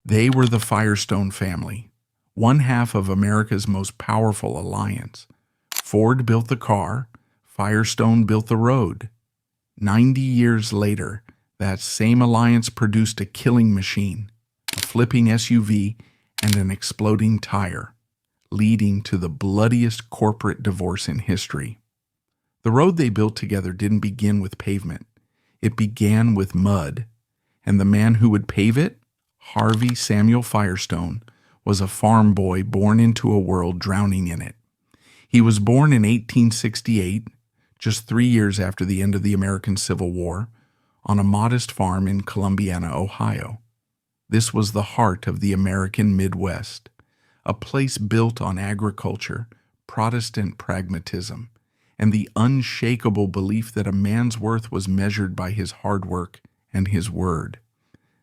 They were the Firestone family, one half of America's most powerful alliance. Ford built the car, Firestone built the road. 90 years later, that same alliance produced a killing machine, a flipping SUV, and an exploding tire, leading to the bloodiest corporate divorce in history. The road they built together didn't begin with pavement. It began with mud, and the man who would pave it, Harvey Samuel Firestone, was a farm boy born into a world drowning in it. He was born in 1868, just 3 years after the end of the American Civil War, on a modest farm in Columbiana, Ohio. This was the heart of the American Midwest, a place built on agriculture, Protestant pragmatism, and the unshakable belief that a man's worth was measured by his hard work and his word.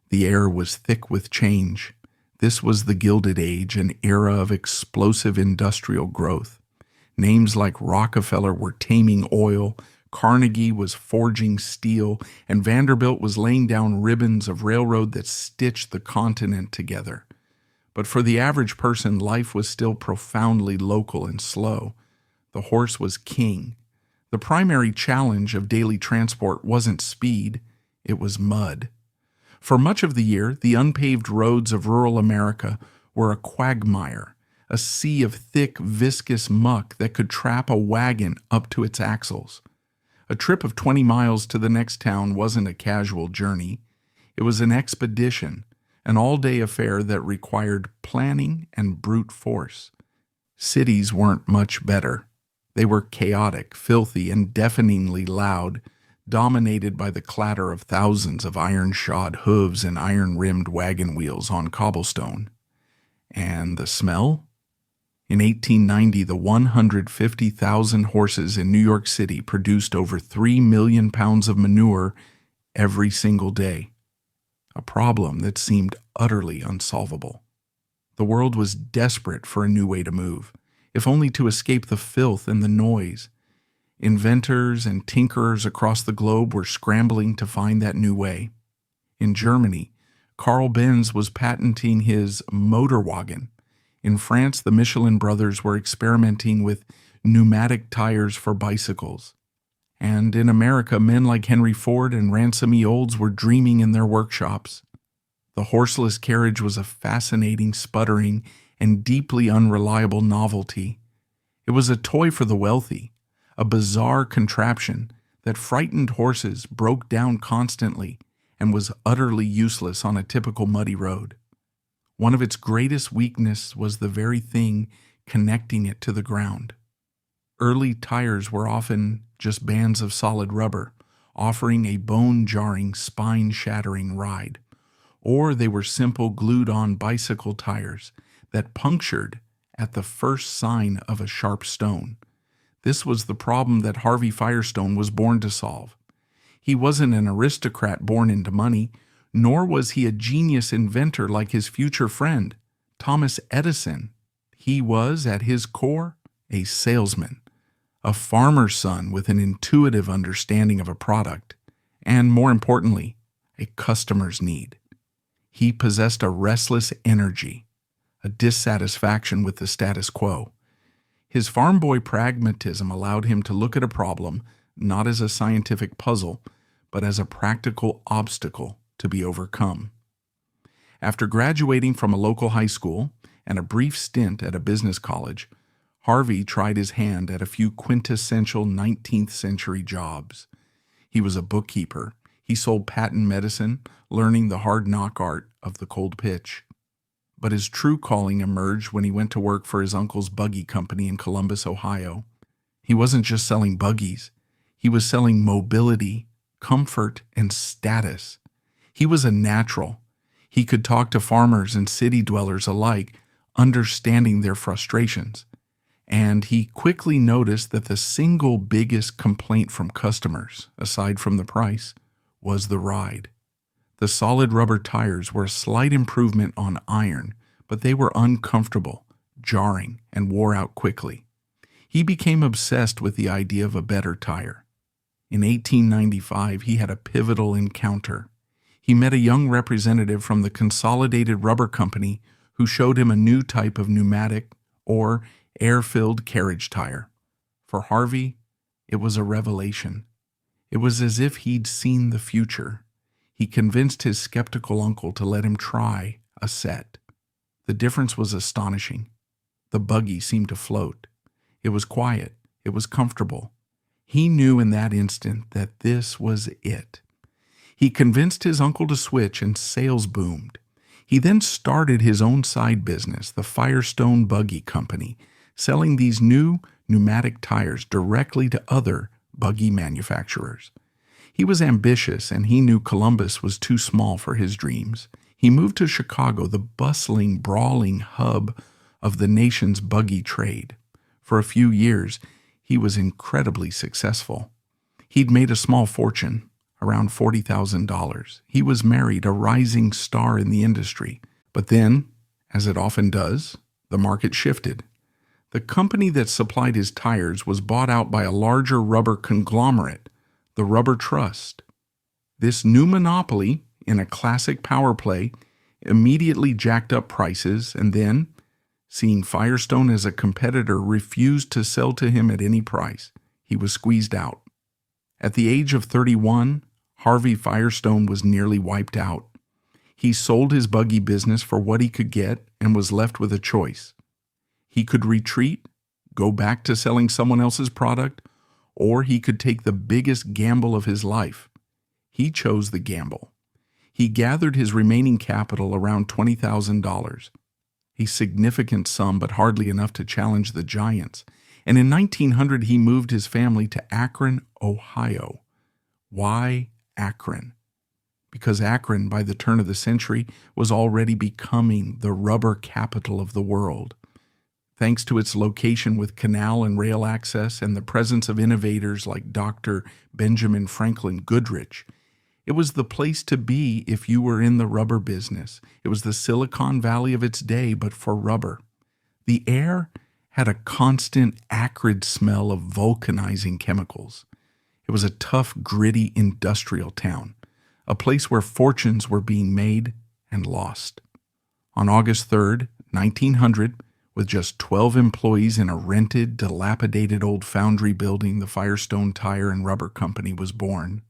The air was thick with change. This was the Gilded Age, an era of explosive industrial growth. Names like Rockefeller were taming oil, Carnegie was forging steel, and Vanderbilt was laying down ribbons of railroad that stitched the continent together. But for the average person, life was still profoundly local and slow. The horse was king. The primary challenge of daily transport wasn't speed, it was mud. For much of the year, the unpaved roads of rural America were a quagmire, a sea of thick, viscous muck that could trap a wagon up to its axles. A trip of 20 miles to the next town wasn't a casual journey. It was an expedition, an all-day affair that required planning and brute force. Cities weren't much better. They were chaotic, filthy, and deafeningly loud, dominated by the clatter of thousands of iron-shod hooves and iron-rimmed wagon wheels on cobblestone. And the smell? In 1890, the 150,000 horses in New York City produced over 3 million pounds of manure every single day, a problem that seemed utterly unsolvable. The world was desperate for a new way to move, if only to escape the filth and the noise. Inventors and tinkerers across the globe were scrambling to find that new way. In Germany, Carl Benz was patenting his motor wagon. In France, the Michelin brothers were experimenting with pneumatic tires for bicycles. And in America, men like Henry Ford and Ransom E. Olds were dreaming in their workshops. The horseless carriage was a fascinating, sputtering, and deeply unreliable novelty. It was a toy for the wealthy, a bizarre contraption that frightened horses, broke down constantly, and was utterly useless on a typical muddy road. One of its greatest weaknesses was the very thing connecting it to the ground. Early tires were often just bands of solid rubber, offering a bone-jarring, spine-shattering ride. Or they were simple glued-on bicycle tires that punctured at the first sign of a sharp stone. This was the problem that Harvey Firestone was born to solve. He wasn't an aristocrat born into money, nor was he a genius inventor like his future friend, Thomas Edison. He was, at his core, a salesman, a farmer's son with an intuitive understanding of a product, and, more importantly, a customer's need. He possessed a restless energy, a dissatisfaction with the status quo. His farm boy pragmatism allowed him to look at a problem not as a scientific puzzle, but as a practical obstacle to be overcome. After graduating from a local high school and a brief stint at a business college, Harvey tried his hand at a few quintessential 19th century jobs. He was a bookkeeper. He sold patent medicine, learning the hard-knock art of the cold pitch. But his true calling emerged when he went to work for his uncle's buggy company in Columbus, Ohio. He wasn't just selling buggies. He was selling mobility, comfort, and status. He was a natural. He could talk to farmers and city dwellers alike, understanding their frustrations. And he quickly noticed that the single biggest complaint from customers, aside from the price, was the ride. The solid rubber tires were a slight improvement on iron, but they were uncomfortable, jarring, and wore out quickly. He became obsessed with the idea of a better tire. In 1895, he had a pivotal encounter. He met a young representative from the Consolidated Rubber Company who showed him a new type of pneumatic or air-filled carriage tire. For Harvey, it was a revelation. It was as if he'd seen the future. He convinced his skeptical uncle to let him try a set. The difference was astonishing. The buggy seemed to float. It was quiet. It was comfortable. He knew in that instant that this was it. He convinced his uncle to switch, and sales boomed. He then started his own side business, the Firestone Buggy Company, selling these new pneumatic tires directly to other buggy manufacturers. He was ambitious, and he knew Columbus was too small for his dreams. He moved to Chicago, the bustling, brawling hub of the nation's buggy trade. For a few years, he was incredibly successful. He'd made a small fortune, around $40,000. He was married, a rising star in the industry. But then, as it often does, the market shifted. The company that supplied his tires was bought out by a larger rubber conglomerate, the Rubber Trust. This new monopoly, in a classic power play, immediately jacked up prices and then, seeing Firestone as a competitor, refused to sell to him at any price. He was squeezed out. At the age of 31, Harvey Firestone was nearly wiped out. He sold his buggy business for what he could get and was left with a choice. He could retreat, go back to selling someone else's product, or he could take the biggest gamble of his life. He chose the gamble. He gathered his remaining capital, around $20,000. A significant sum, but hardly enough to challenge the giants. And in 1900, he moved his family to Akron, Ohio. Why Akron? Because Akron, by the turn of the century, was already becoming the rubber capital of the world. Thanks to its location with canal and rail access and the presence of innovators like Dr. Benjamin Franklin Goodrich, it was the place to be if you were in the rubber business. It was the Silicon Valley of its day, but for rubber. The air had a constant, acrid smell of vulcanizing chemicals. It was a tough, gritty industrial town, a place where fortunes were being made and lost. On August 3rd, 1900, with just 12 employees in a rented, dilapidated old foundry building, the Firestone Tire and Rubber Company was born.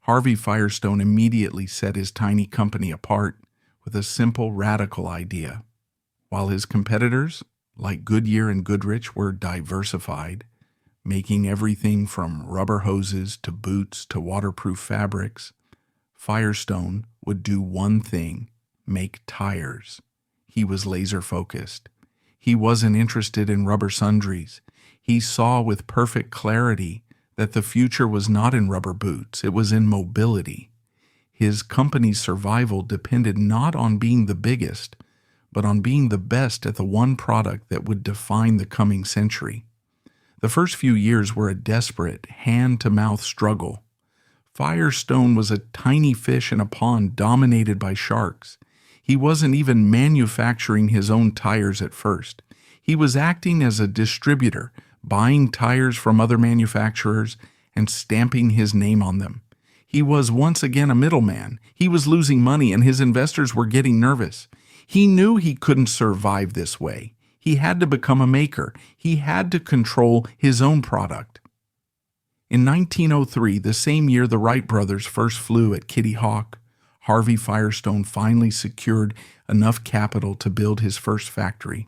Harvey Firestone immediately set his tiny company apart with a simple, radical idea. While his competitors, like Goodyear and Goodrich, were diversified, making everything from rubber hoses to boots to waterproof fabrics, Firestone would do one thing: make tires. He was laser-focused. He wasn't interested in rubber sundries. He saw with perfect clarity that the future was not in rubber boots, it was in mobility. His company's survival depended not on being the biggest, but on being the best at the one product that would define the coming century. The first few years were a desperate, hand-to-mouth struggle. Firestone was a tiny fish in a pond dominated by sharks. He wasn't even manufacturing his own tires at first. He was acting as a distributor, buying tires from other manufacturers and stamping his name on them. He was once again a middleman. He was losing money, and his investors were getting nervous. He knew he couldn't survive this way. He had to become a maker. He had to control his own product. In 1903, the same year the Wright brothers first flew at Kitty Hawk, Harvey Firestone finally secured enough capital to build his first factory.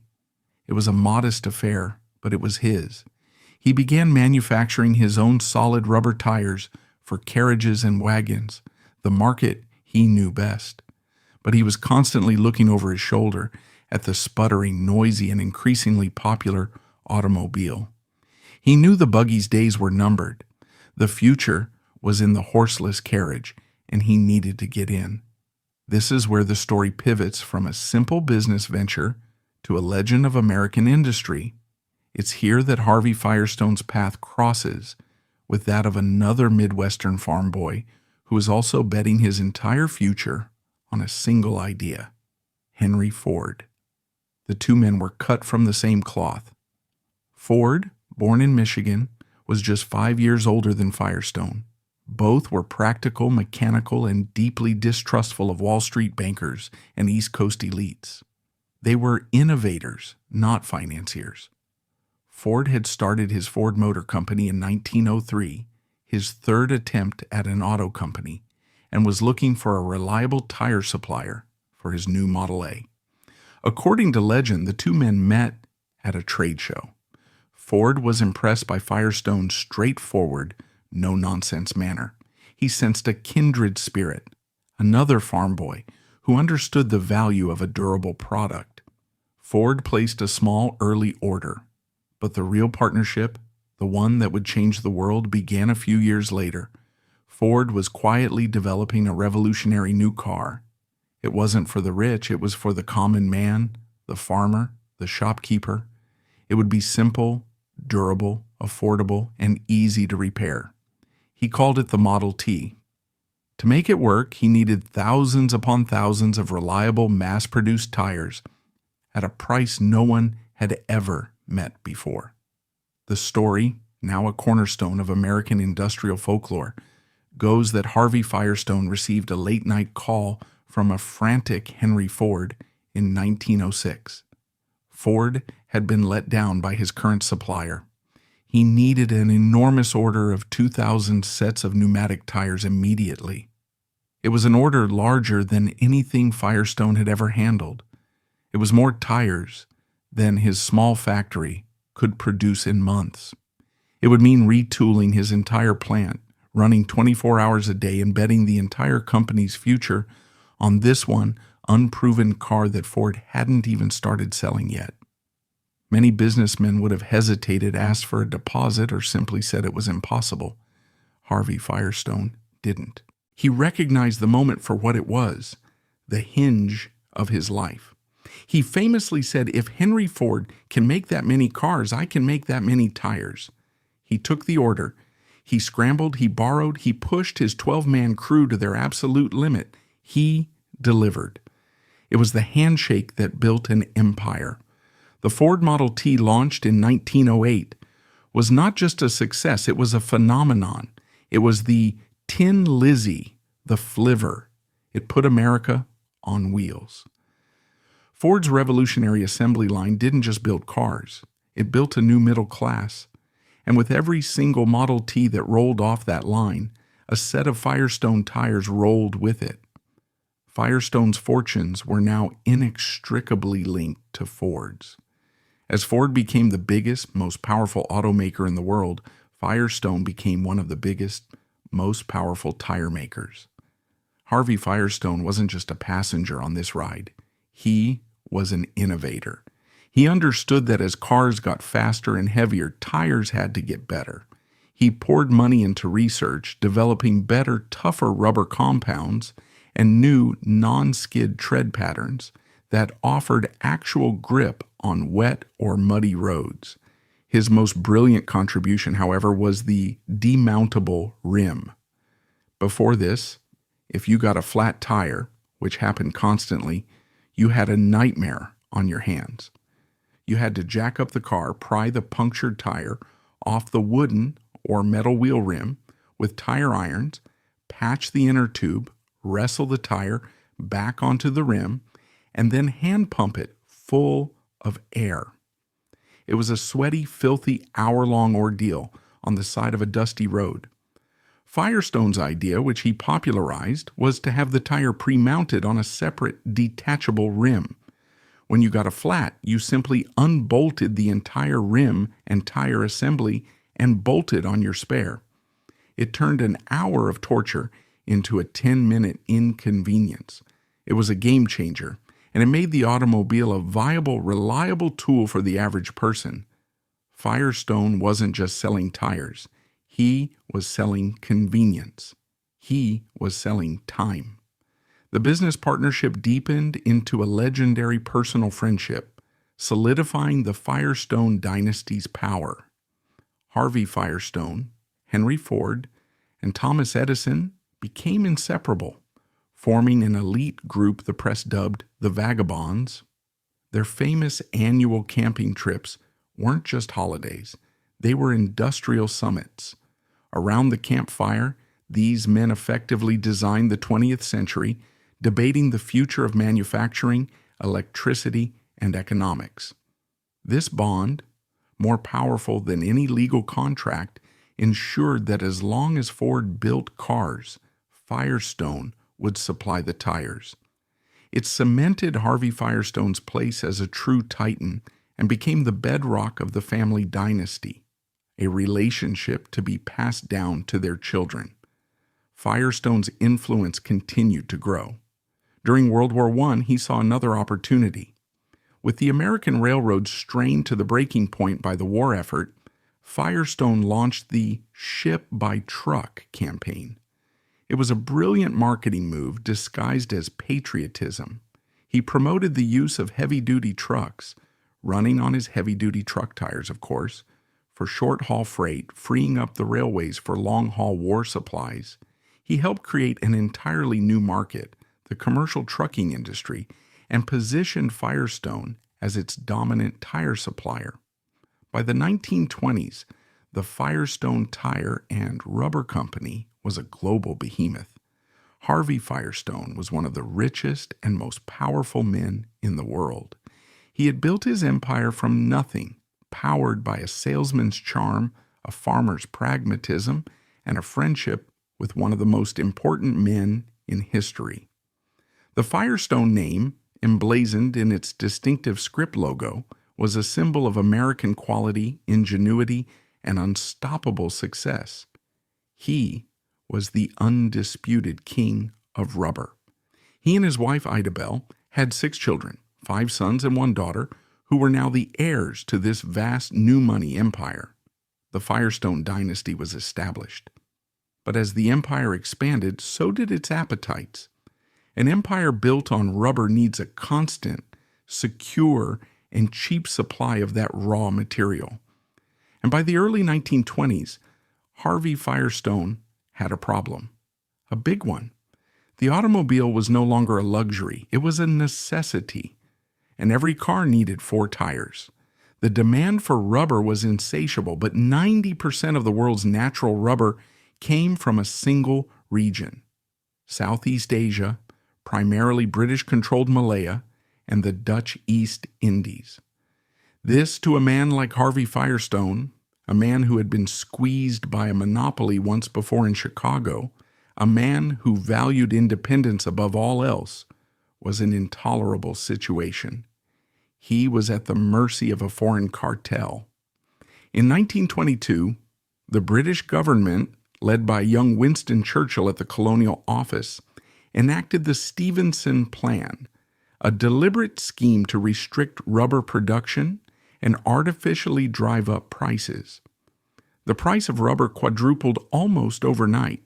It was a modest affair, but it was his. He began manufacturing his own solid rubber tires for carriages and wagons, the market he knew best. But he was constantly looking over his shoulder at the sputtering, noisy, and increasingly popular automobile. He knew the buggy's days were numbered. The future was in the horseless carriage, and he needed to get in. This is where the story pivots from a simple business venture to a legend of American industry. It's here that Harvey Firestone's path crosses with that of another Midwestern farm boy who is also betting his entire future on a single idea: Henry Ford. The two men were cut from the same cloth. Ford, born in Michigan, was just 5 years older than Firestone. Both were practical, mechanical, and deeply distrustful of Wall Street bankers and East Coast elites. They were innovators, not financiers. Ford had started his Ford Motor Company in 1903, his third attempt at an auto company, and was looking for a reliable tire supplier for his new Model A. According to legend, the two men met at a trade show. Ford was impressed by Firestone's straightforward, no-nonsense manner. He sensed a kindred spirit, another farm boy who understood the value of a durable product. Ford placed a small early order, but the real partnership, the one that would change the world, began a few years later. Ford was quietly developing a revolutionary new car. It wasn't for the rich, it was for the common man, the farmer, the shopkeeper. It would be simple, durable, affordable, and easy to repair. He called it the Model T. To make it work, he needed thousands upon thousands of reliable, mass-produced tires at a price no one had ever met before. The story, now a cornerstone of American industrial folklore, goes that Harvey Firestone received a late-night call from a frantic Henry Ford in 1906. Ford had been let down by his current supplier. He needed an enormous order of 2,000 sets of pneumatic tires immediately. It was an order larger than anything Firestone had ever handled. It was more tires than his small factory could produce in months. It would mean retooling his entire plant, running 24 hours a day and betting the entire company's future on this one unproven car that Ford hadn't even started selling yet. Many businessmen would have hesitated, asked for a deposit, or simply said it was impossible. Harvey Firestone didn't. He recognized the moment for what it was, the hinge of his life. He famously said, "If Henry Ford can make that many cars, I can make that many tires." He took the order. He scrambled, he borrowed, he pushed his 12-man crew to their absolute limit. He delivered. It was the handshake that built an empire. The Ford Model T, launched in 1908, was not just a success, it was a phenomenon. It was the Tin Lizzie, the flivver. It put America on wheels. Ford's revolutionary assembly line didn't just build cars, it built a new middle class. And with every single Model T that rolled off that line, a set of Firestone tires rolled with it. Firestone's fortunes were now inextricably linked to Ford's. As Ford became the biggest, most powerful automaker in the world, Firestone became one of the biggest, most powerful tire makers. Harvey Firestone wasn't just a passenger on this ride. He was an innovator. He understood that as cars got faster and heavier, tires had to get better. He poured money into research, developing better, tougher rubber compounds and new non-skid tread patterns that offered actual grip on wet or muddy roads. His most brilliant contribution, however, was the demountable rim. Before this, if you got a flat tire, which happened constantly, you had a nightmare on your hands. You had to jack up the car, pry the punctured tire off the wooden or metal wheel rim with tire irons, patch the inner tube, wrestle the tire back onto the rim, and then hand pump it full of air. It was a sweaty, filthy, hour-long ordeal on the side of a dusty road. Firestone's idea, which he popularized, was to have the tire pre-mounted on a separate, detachable rim. When you got a flat, you simply unbolted the entire rim and tire assembly and bolted on your spare. It turned an hour of torture into a 10-minute inconvenience. It was a game changer, and it made the automobile a viable, reliable tool for the average person. Firestone wasn't just selling tires. He was selling convenience. He was selling time. The business partnership deepened into a legendary personal friendship, solidifying the Firestone dynasty's power. Harvey Firestone, Henry Ford, and Thomas Edison became inseparable, forming an elite group the press dubbed the Vagabonds. Their famous annual camping trips weren't just holidays, they were industrial summits. Around the campfire, These men effectively designed the 20th century, debating the future of manufacturing, electricity, and economics. This bond, more powerful than any legal contract, ensured that as long as Ford built cars, Firestone would supply the tires. It cemented Harvey Firestone's place as a true titan and became the bedrock of the family dynasty, a relationship to be passed down to their children. Firestone's influence continued to grow. During World War I, he saw another opportunity. With the American railroads strained to the breaking point by the war effort, Firestone launched the Ship by Truck campaign. It was a brilliant marketing move disguised as patriotism. He promoted the use of heavy-duty trucks, running on his heavy-duty truck tires, of course, for short-haul freight, freeing up the railways for long-haul war supplies. He helped create an entirely new market, the commercial trucking industry, and positioned Firestone as its dominant tire supplier. By the 1920s, the Firestone Tire and Rubber Company was a global behemoth. Harvey Firestone was one of the richest and most powerful men in the world. He had built his empire from nothing, powered by a salesman's charm, a farmer's pragmatism, and a friendship with one of the most important men in history. The Firestone name, emblazoned in its distinctive script logo, was a symbol of American quality, ingenuity, and unstoppable success. He was the undisputed king of rubber. He and his wife Idabel had 6 children, 5 sons and 1 daughter, who were now the heirs to this vast new money empire. The Firestone dynasty was established. But as the empire expanded, so did its appetites. An empire built on rubber needs a constant, secure, and cheap supply of that raw material. And by the early 1920s, Harvey Firestone had a problem. A big one. The automobile was no longer a luxury. It was a necessity. And every car needed 4 tires. The demand for rubber was insatiable, but 90% of the world's natural rubber came from a single region, Southeast Asia, primarily British-controlled Malaya, and the Dutch East Indies. This, to a man like Harvey Firestone, a man who had been squeezed by a monopoly once before in Chicago, a man who valued independence above all else, was an intolerable situation. He was at the mercy of a foreign cartel. In 1922, the British government, led by young Winston Churchill at the Colonial Office, enacted the Stevenson Plan, a deliberate scheme to restrict rubber production and artificially drive up prices. The price of rubber quadrupled almost overnight.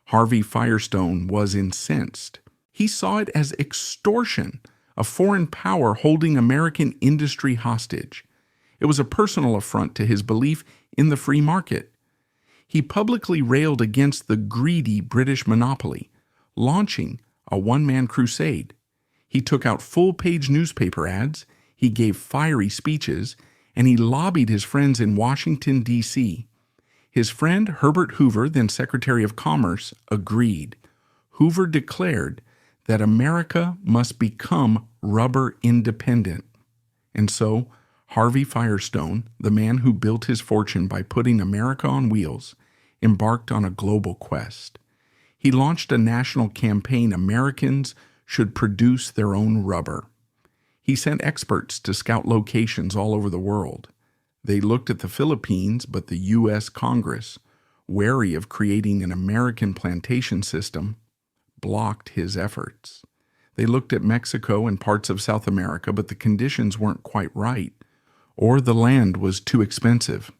Harvey Firestone was incensed. He saw it as extortion, a foreign power holding American industry hostage. It was a personal affront to his belief in the free market. He publicly railed against the greedy British monopoly, launching a one-man crusade. He took out full-page newspaper ads, he gave fiery speeches, and he lobbied his friends in Washington, D.C. His friend Herbert Hoover, then Secretary of Commerce, agreed. Hoover declared that America must become rubber independent. And so, Harvey Firestone, the man who built his fortune by putting America on wheels, embarked on a global quest. He launched a national campaign: Americans should produce their own rubber. He sent experts to scout locations all over the world. They looked at the Philippines, but the U.S. Congress, wary of creating an American plantation system, blocked his efforts. They looked at Mexico and parts of South America, but the conditions weren't quite right, or the land was too expensive.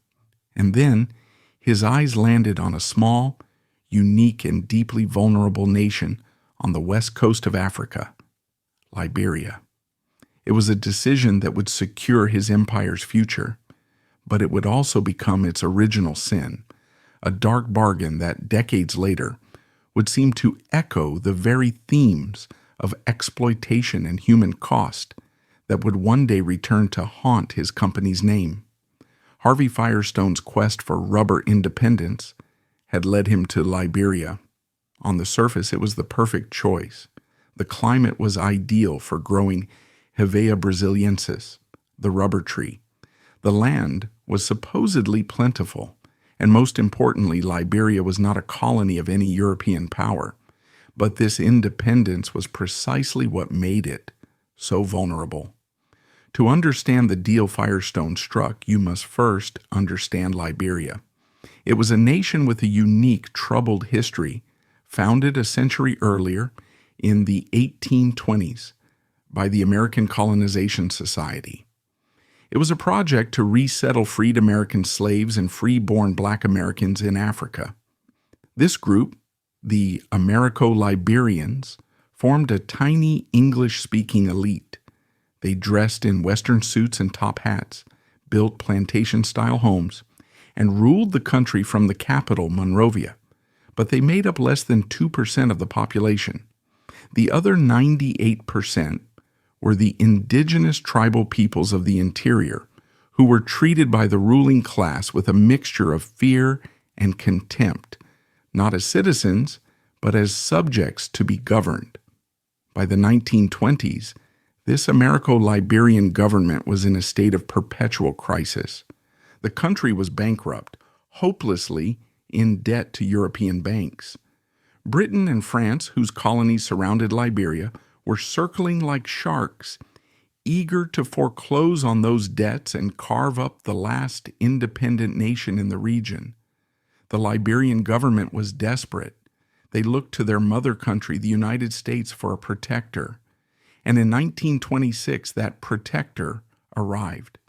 And then his eyes landed on a small, unique, and deeply vulnerable nation on the west coast of Africa, Liberia. It was a decision that would secure his empire's future, but it would also become its original sin, a dark bargain that decades later would seem to echo the very themes of exploitation and human cost that would one day return to haunt his company's name. Harvey Firestone's quest for rubber independence had led him to Liberia. On the surface, it was the perfect choice. The climate was ideal for growing Hevea brasiliensis, the rubber tree. The land was supposedly plentiful, and most importantly, Liberia was not a colony of any European power. But this independence was precisely what made it so vulnerable. To understand the deal Firestone struck, you must first understand Liberia. It was a nation with a unique, troubled history, founded a century earlier in the 1820s by the American Colonization Society. It was a project to resettle freed American slaves and free-born Black Americans in Africa. This group, the Americo-Liberians, formed a tiny English-speaking elite. They dressed in Western suits and top hats, built plantation-style homes, and ruled the country from the capital, Monrovia. But they made up less than 2% of the population. The other 98% were the indigenous tribal peoples of the interior, who were treated by the ruling class with a mixture of fear and contempt, not as citizens, but as subjects to be governed. By the 1920s, this Americo-Liberian government was in a state of perpetual crisis. The country was bankrupt, hopelessly in debt to European banks. Britain and France, whose colonies surrounded Liberia, were circling like sharks, eager to foreclose on those debts and carve up the last independent nation in the region. The Liberian government was desperate. They looked to their mother country, the United States, for a protector. And in 1926, that protector arrived.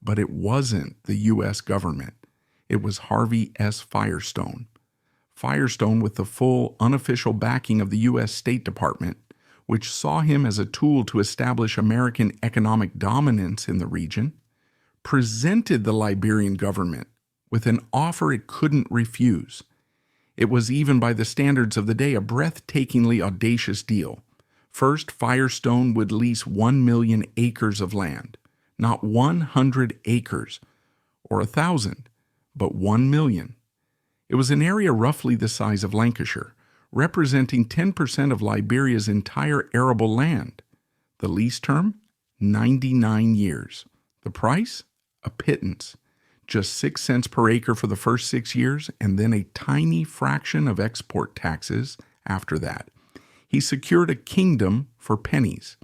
But it wasn't the U.S. government. It was Harvey S. Firestone. Firestone, with the full, unofficial backing of the U.S. State Department, which saw him as a tool to establish American economic dominance in the region, presented the Liberian government with an offer it couldn't refuse. It was, even by the standards of the day, a breathtakingly audacious deal. First, Firestone would lease 1 million acres of land, not 100 acres or 1,000, but 1 million. It was an area roughly the size of Lancashire, representing 10% of Liberia's entire arable land. The lease term, 99 years. The price, a pittance, just 6 cents per acre for the first 6 years, and then a tiny fraction of export taxes after that. He secured a kingdom for pennies.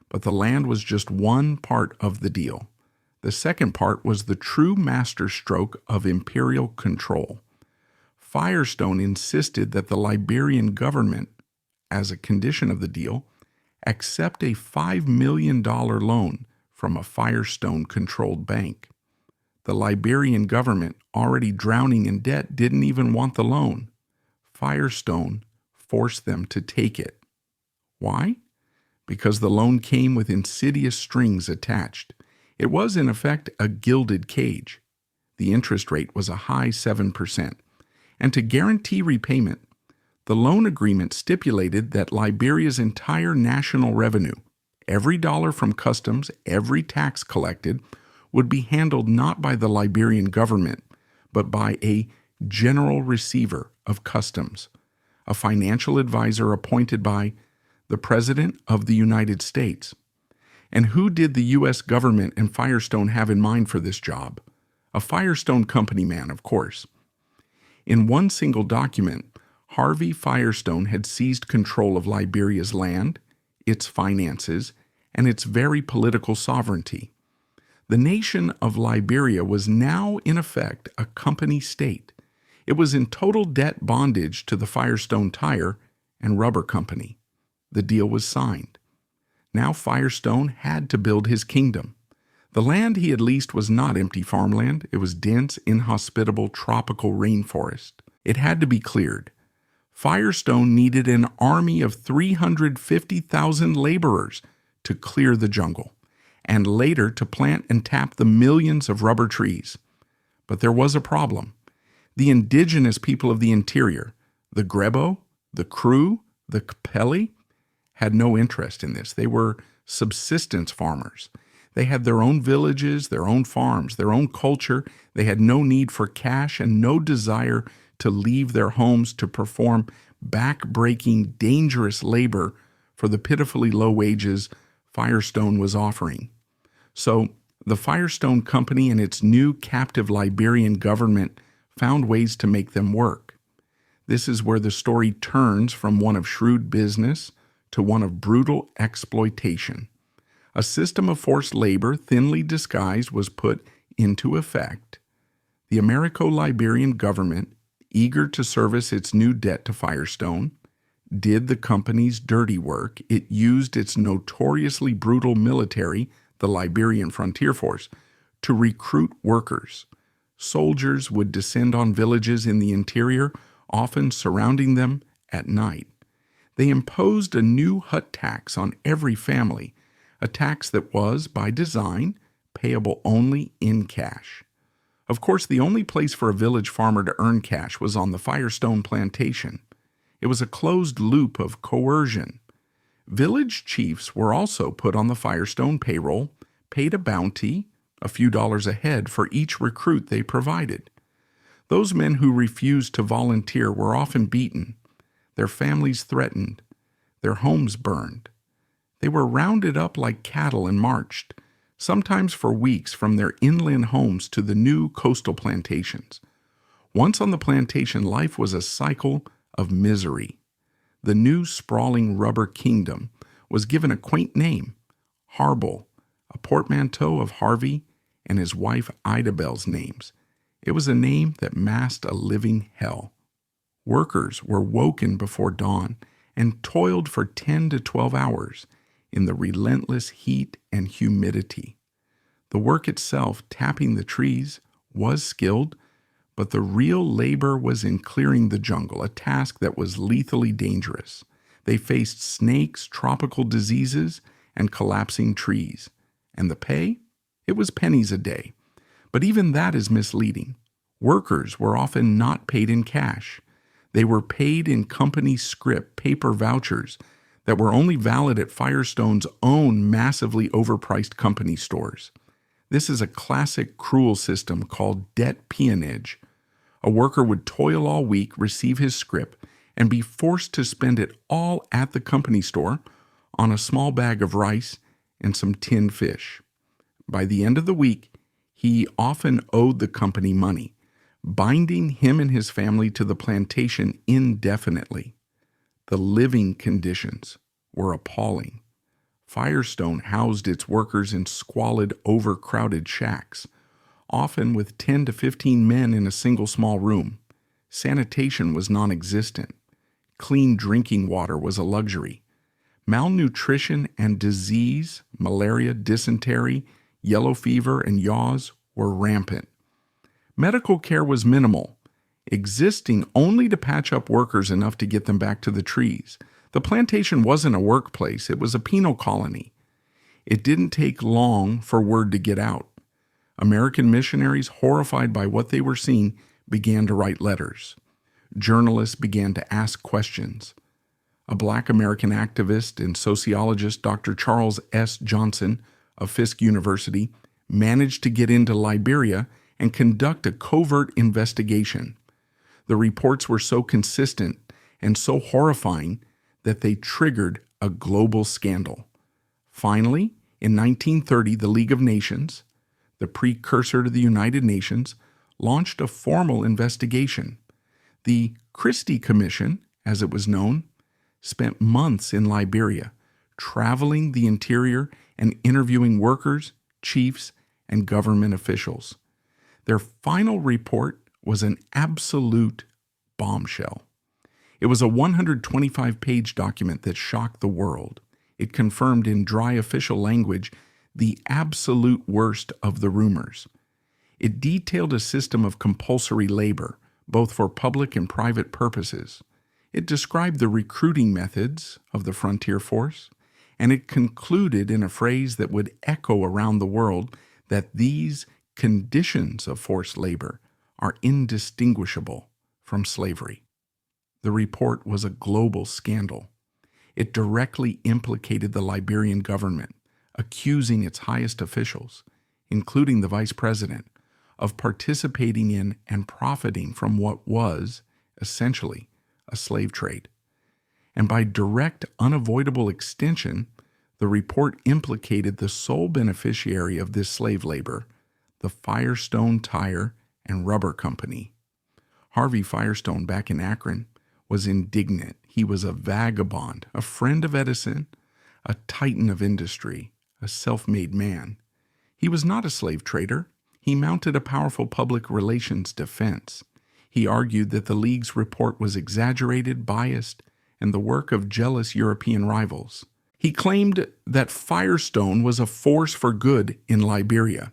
But the land was just one part of the deal. The second part was the true masterstroke of imperial control. Firestone insisted that the Liberian government, as a condition of the deal, accept a $5 million loan from a Firestone-controlled bank. The Liberian government, already drowning in debt, didn't even want the loan. Firestone forced them to take it. Why? Because the loan came with insidious strings attached. It was, in effect, a gilded cage. The interest rate was a high 7%. And to guarantee repayment, the loan agreement stipulated that Liberia's entire national revenue, every dollar from customs, every tax collected, would be handled not by the Liberian government, but by a general receiver of customs, a financial advisor appointed by the President of the United States. And who did the U.S. government and Firestone have in mind for this job? A Firestone company man, of course. In one single document, Harvey Firestone had seized control of Liberia's land, its finances, and its very political sovereignty. The nation of Liberia was now, in effect, a company state. It was in total debt bondage to the Firestone Tire and Rubber Company. The deal was signed. Now Firestone had to build his kingdom. The land he had leased was not empty farmland. It was dense, inhospitable, tropical rainforest. It had to be cleared. Firestone needed an army of 350,000 laborers to clear the jungle, and later to plant and tap the millions of rubber trees. But there was a problem. The indigenous people of the interior, the Grebo, the Kru, the Capelli, had no interest in this. They were subsistence farmers. They had their own villages, their own farms, their own culture. They had no need for cash and no desire to leave their homes to perform back-breaking, dangerous labor for the pitifully low wages Firestone was offering. So, the Firestone Company and its new captive Liberian government found ways to make them work. This is where the story turns from one of shrewd business to one of brutal exploitation. A system of forced labor, thinly disguised, was put into effect. The Americo-Liberian government, eager to service its new debt to Firestone, did the company's dirty work. It used its notoriously brutal military, the Liberian Frontier Force, to recruit workers. Soldiers would descend on villages in the interior, often surrounding them at night. They imposed a new hut tax on every family, a tax that was, by design, payable only in cash. Of course, the only place for a village farmer to earn cash was on the Firestone plantation. It was a closed loop of coercion. Village chiefs were also put on the Firestone payroll, paid a bounty, a few dollars a head, for each recruit they provided. Those men who refused to volunteer were often beaten, their families threatened, their homes burned. They were rounded up like cattle and marched, sometimes for weeks, from their inland homes to the new coastal plantations. Once on the plantation, life was a cycle of misery. The new sprawling rubber kingdom was given a quaint name, Harble, a portmanteau of Harvey and his wife Idabel's names. It was a name that masked a living hell. Workers were woken before dawn and toiled for 10 to 12 hours in the relentless heat and humidity. The work itself, tapping the trees, was skilled, but the real labor was in clearing the jungle, a task that was lethally dangerous. They faced snakes, tropical diseases, and collapsing trees. And the pay? It was pennies a day. But even that is misleading. Workers were often not paid in cash. They were paid in company scrip, paper vouchers, that were only valid at Firestone's own massively overpriced company stores. This is a classic cruel system called debt peonage. A worker would toil all week, receive his scrip, and be forced to spend it all at the company store on a small bag of rice and some tinned fish. By the end of the week, he often owed the company money, binding him and his family to the plantation indefinitely. The living conditions were appalling. Firestone housed its workers in squalid, overcrowded shacks, often with 10 to 15 men in a single small room. Sanitation was non-existent. Clean drinking water was a luxury. Malnutrition and disease, malaria, dysentery, yellow fever, and yaws were rampant. Medical care was minimal, existing only to patch up workers enough to get them back to the trees. The plantation wasn't a workplace, it was a penal colony. It didn't take long for word to get out. American missionaries, horrified by what they were seeing, began to write letters. Journalists began to ask questions. A Black American activist and sociologist, Dr. Charles S. Johnson of Fisk University, managed to get into Liberia and conduct a covert investigation. The reports were so consistent and so horrifying that they triggered a global scandal. Finally, in 1930, the League of Nations, the precursor to the United Nations, launched a formal investigation. The Christie Commission, as it was known, spent months in Liberia, traveling the interior and interviewing workers, chiefs, and government officials. Their final report was an absolute bombshell. It was a 125-page document that shocked the world. It confirmed in dry official language the absolute worst of the rumors. It detailed a system of compulsory labor, both for public and private purposes. It described the recruiting methods of the frontier force, and it concluded in a phrase that would echo around the world that these conditions of forced labor are indistinguishable from slavery. The report was a global scandal. It directly implicated the Liberian government, accusing its highest officials, including the vice president, of participating in and profiting from what was, essentially a slave trade. And by direct, unavoidable extension, the report implicated the sole beneficiary of this slave labor, the Firestone Tire and Rubber Company. Harvey Firestone, back in Akron, was indignant. He was a vagabond, a friend of Edison, a titan of industry, a self-made man. He was not a slave trader. He mounted a powerful public relations defense. He argued that the League's report was exaggerated, biased, and the work of jealous European rivals. He claimed that Firestone was a force for good in Liberia.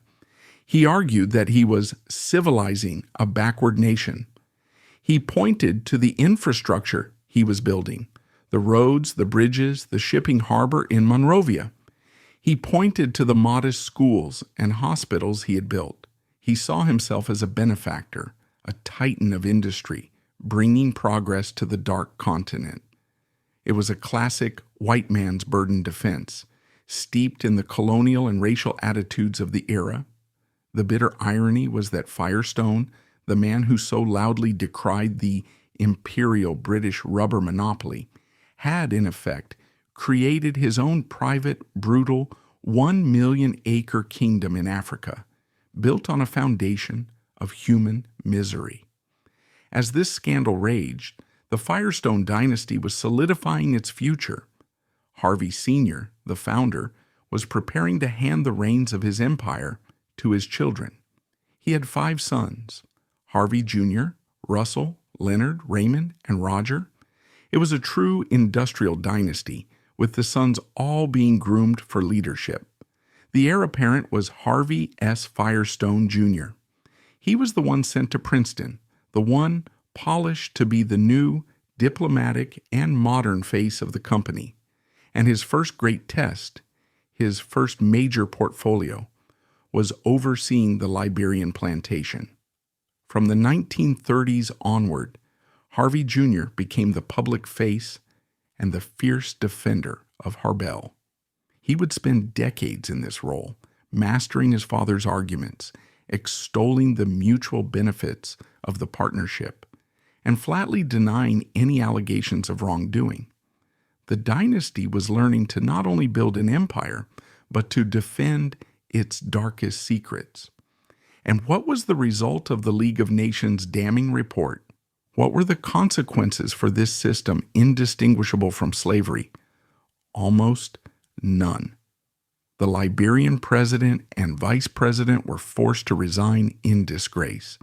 He argued that he was civilizing a backward nation. He pointed to the infrastructure he was building, the roads, the bridges, the shipping harbor in Monrovia. He pointed to the modest schools and hospitals he had built. He saw himself as a benefactor, a titan of industry, bringing progress to the dark continent. It was a classic white man's burden defense, steeped in the colonial and racial attitudes of the era. The bitter irony was that Firestone, the man who so loudly decried the imperial British rubber monopoly, had, in effect, created his own private, brutal, 1 million-acre kingdom in Africa, built on a foundation of human misery. As this scandal raged, the Firestone dynasty was solidifying its future. Harvey Sr., the founder, was preparing to hand the reins of his empire to his children. He had 5 sons: Harvey Jr., Russell, Leonard, Raymond, and Roger. It was a true industrial dynasty, with the sons all being groomed for leadership. The heir apparent was Harvey S. Firestone Jr. He was the one sent to Princeton, the one polished to be the new, diplomatic, and modern face of the company. And his first great test, his first major portfolio, was overseeing the Liberian plantation. From the 1930s onward, Harvey Jr. became the public face and the fierce defender of Harbel. He would spend decades in this role, mastering his father's arguments, extolling the mutual benefits of the partnership, and flatly denying any allegations of wrongdoing. The dynasty was learning to not only build an empire, but to defend its darkest secrets. And what was the result of the League of Nations' damning report? What were the consequences for this system indistinguishable from slavery? Almost none. The Liberian president and vice president were forced to resign in disgrace.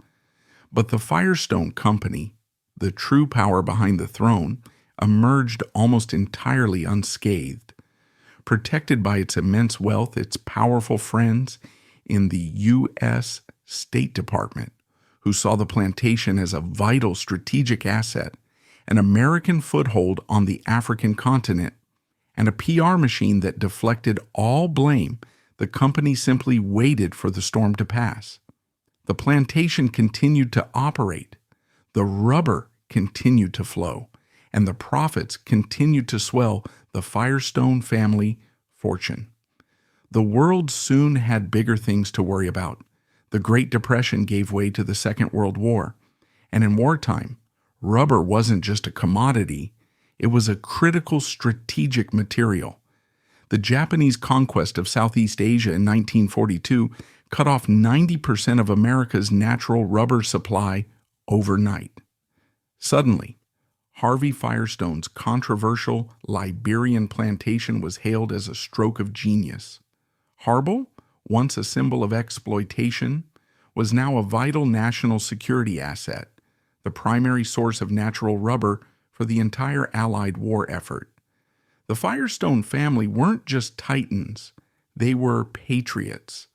But the Firestone Company, the true power behind the throne, emerged almost entirely unscathed, protected by its immense wealth, its powerful friends in the U.S. State Department, who saw the plantation as a vital strategic asset, an American foothold on the African continent, and a PR machine that deflected all blame. The company simply waited for the storm to pass. The plantation continued to operate, the rubber continued to flow, and the profits continued to swell the Firestone family fortune. The world soon had bigger things to worry about. The Great Depression gave way to the Second World War, and in wartime, rubber wasn't just a commodity, it was a critical strategic material. The Japanese conquest of Southeast Asia in 1942 cut off 90% of America's natural rubber supply overnight. Suddenly, Harvey Firestone's controversial Liberian plantation was hailed as a stroke of genius. Harbel, once a symbol of exploitation, was now a vital national security asset, the primary source of natural rubber for the entire Allied war effort. The Firestone family weren't just titans, they were patriots.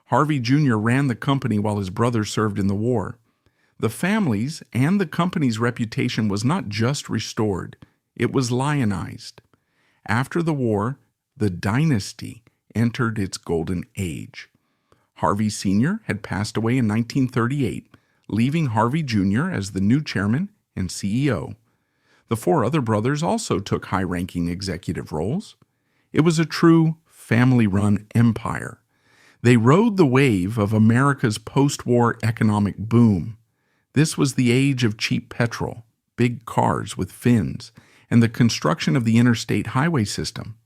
Harvey Jr. ran the company while his brother served in the war. The family's and the company's reputation was not just restored, it was lionized. After the war, the dynasty entered its golden age. Harvey Sr. had passed away in 1938, leaving Harvey Jr. as the new chairman and CEO. The 4 other brothers also took high-ranking executive roles. It was a true family-run empire. They rode the wave of America's post-war economic boom. This was the age of cheap petrol, big cars with fins, and the construction of the interstate highway system.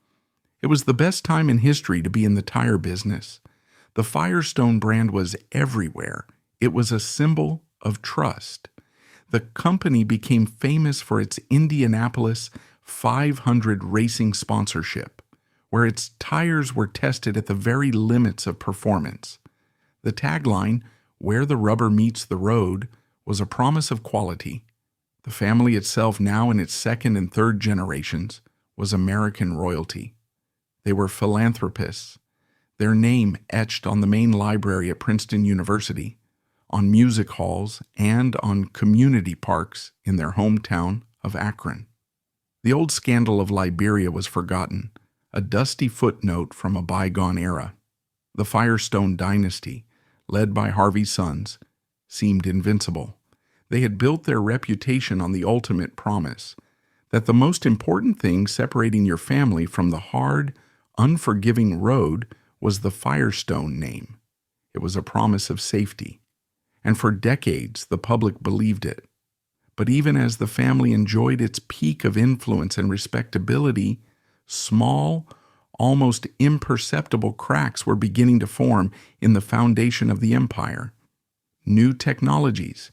It was the best time in history to be in the tire business. The Firestone brand was everywhere. It was a symbol of trust. The company became famous for its Indianapolis 500 racing sponsorship, where its tires were tested at the very limits of performance. The tagline, "Where the rubber meets the road," was a promise of quality. The family itself, now in its second and third generations, was American royalty. They were philanthropists, their name etched on the main library at Princeton University, on music halls, and on community parks in their hometown of Akron. The old scandal of Liberia was forgotten, a dusty footnote from a bygone era. The Firestone dynasty, led by Harvey's sons, seemed invincible. They had built their reputation on the ultimate promise that the most important thing separating your family from the hard, unforgiving road was the Firestone name. It was a promise of safety. And for decades, the public believed it. But even as the family enjoyed its peak of influence and respectability, small, almost imperceptible cracks were beginning to form in the foundation of the empire. New technologies,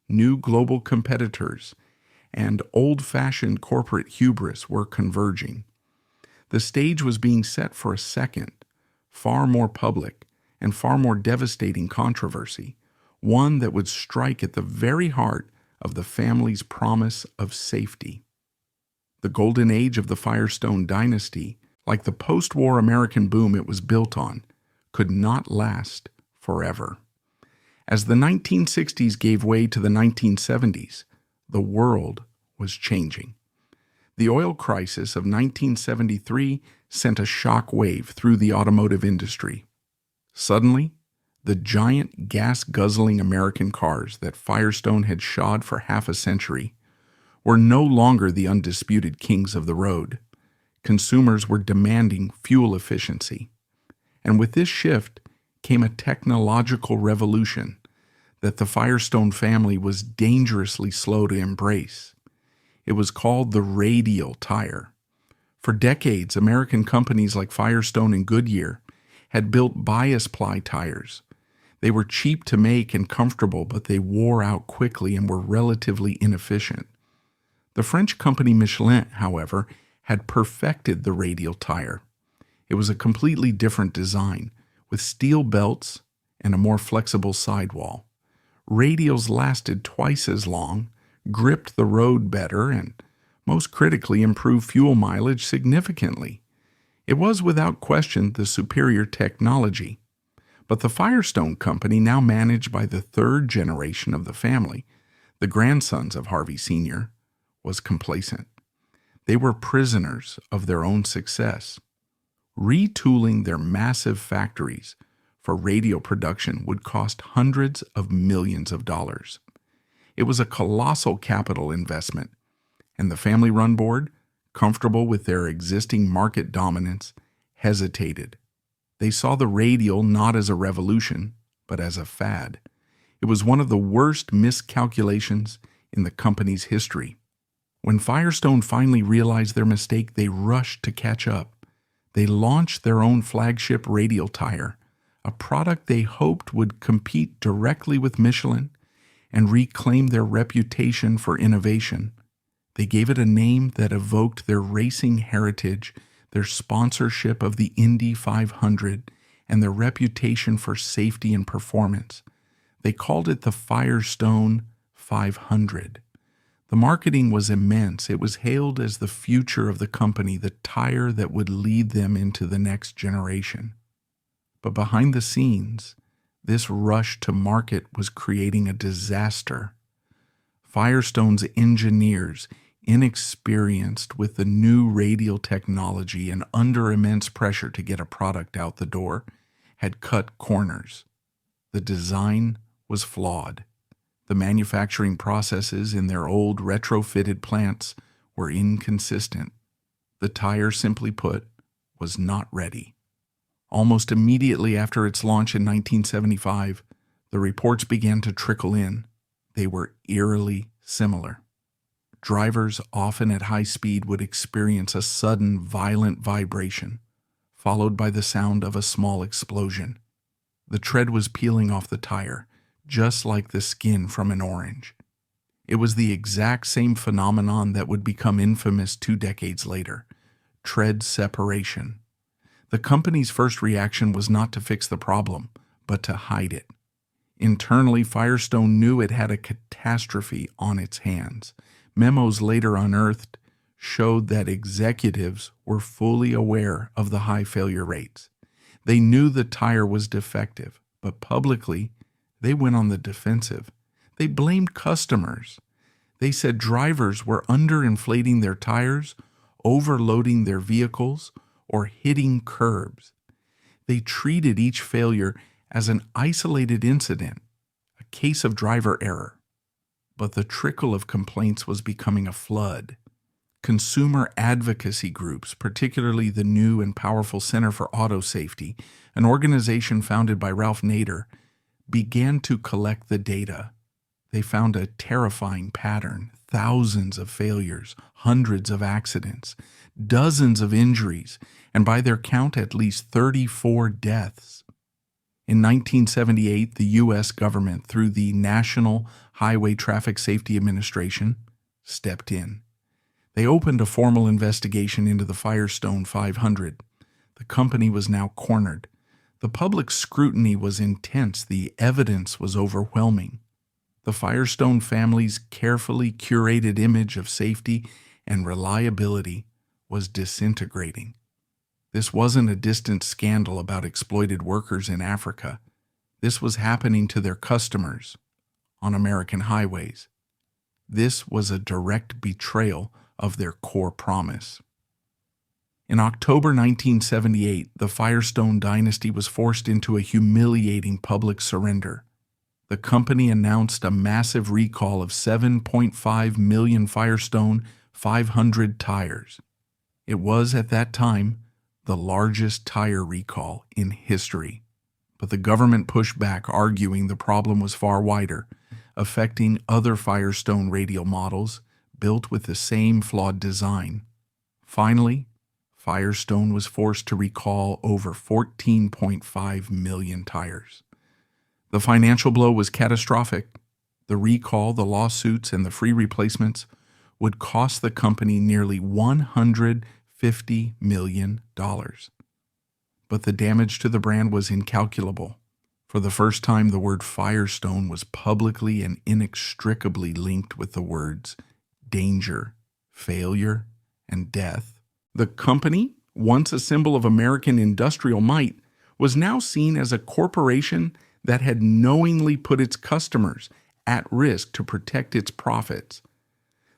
new global competitors, and old-fashioned corporate hubris were converging. The stage was being set for a second, far more public and far more devastating controversy, one that would strike at the very heart of the family's promise of safety. The golden age of the Firestone dynasty, like the post-war American boom it was built on, could not last forever. As the 1960s gave way to the 1970s, the world was changing. The oil crisis of 1973 sent a shock wave through the automotive industry. Suddenly, the giant gas-guzzling American cars that Firestone had shod for half a century were no longer the undisputed kings of the road. Consumers were demanding fuel efficiency. And with this shift came a technological revolution that the Firestone family was dangerously slow to embrace. It was called the radial tire. For decades, American companies like Firestone and Goodyear had built bias ply tires. They were cheap to make and comfortable, but they wore out quickly and were relatively inefficient. The French company Michelin, however, had perfected the radial tire. It was a completely different design, with steel belts and a more flexible sidewall. Radials lasted twice as long, gripped the road better, and, most critically, improved fuel mileage significantly. It was without question the superior technology. But the Firestone company, now managed by the third generation of the family, the grandsons of Harvey Sr., was complacent. They were prisoners of their own success. Retooling their massive factories for radial production would cost hundreds of millions of dollars. It was a colossal capital investment, and the family-run board, comfortable with their existing market dominance, hesitated. They saw the radial not as a revolution, but as a fad. It was one of the worst miscalculations in the company's history. When Firestone finally realized their mistake, they rushed to catch up. They launched their own flagship radial tire, a product they hoped would compete directly with Michelin and reclaim their reputation for innovation. They gave it a name that evoked their racing heritage, their sponsorship of the Indy 500, and their reputation for safety and performance. They called it the Firestone 500. The marketing was immense. It was hailed as the future of the company, the tire that would lead them into the next generation. But behind the scenes, this rush to market was creating a disaster. Firestone's engineers, inexperienced with the new radial technology and under immense pressure to get a product out the door, had cut corners. The design was flawed. The manufacturing processes in their old retrofitted plants were inconsistent. The tire, simply put, was not ready. Almost immediately after its launch in 1975, the reports began to trickle in. They were eerily similar. Drivers, often at high speed, would experience a sudden, violent vibration, followed by the sound of a small explosion. The tread was peeling off the tire, just like the skin from an orange. It was the exact same phenomenon that would become infamous 2 decades later: tread separation. The company's first reaction was not to fix the problem, but to hide it. Internally, Firestone knew it had a catastrophe on its hands. Memos later unearthed showed that executives were fully aware of the high failure rates. They knew the tire was defective, but publicly, they went on the defensive. They blamed customers. They said drivers were underinflating their tires, overloading their vehicles, or hitting curbs. They treated each failure as an isolated incident, a case of driver error. But the trickle of complaints was becoming a flood. Consumer advocacy groups, particularly the new and powerful Center for Auto Safety, an organization founded by Ralph Nader, began to collect the data. They found a terrifying pattern: thousands of failures, hundreds of accidents, dozens of injuries, and by their count, at least 34 deaths. In 1978, the U.S. government, through the National Highway Traffic Safety Administration, stepped in. They opened a formal investigation into the Firestone 500. The company was now cornered. The public scrutiny was intense. The evidence was overwhelming. The Firestone family's carefully curated image of safety and reliability was disintegrating. This wasn't a distant scandal about exploited workers in Africa. This was happening to their customers on American highways. This was a direct betrayal of their core promise. In October 1978, the Firestone dynasty was forced into a humiliating public surrender. The company announced a massive recall of 7.5 million Firestone 500 tires. It was, at that time, the largest tire recall in history. But the government pushed back, arguing the problem was far wider, affecting other Firestone radial models built with the same flawed design. Finally, Firestone was forced to recall over 14.5 million tires. The financial blow was catastrophic. The recall, the lawsuits, and the free replacements would cost the company nearly $150 million. But the damage to the brand was incalculable. For the first time, the word Firestone was publicly and inextricably linked with the words danger, failure, and death. The company, once a symbol of American industrial might, was now seen as a corporation that had knowingly put its customers at risk to protect its profits.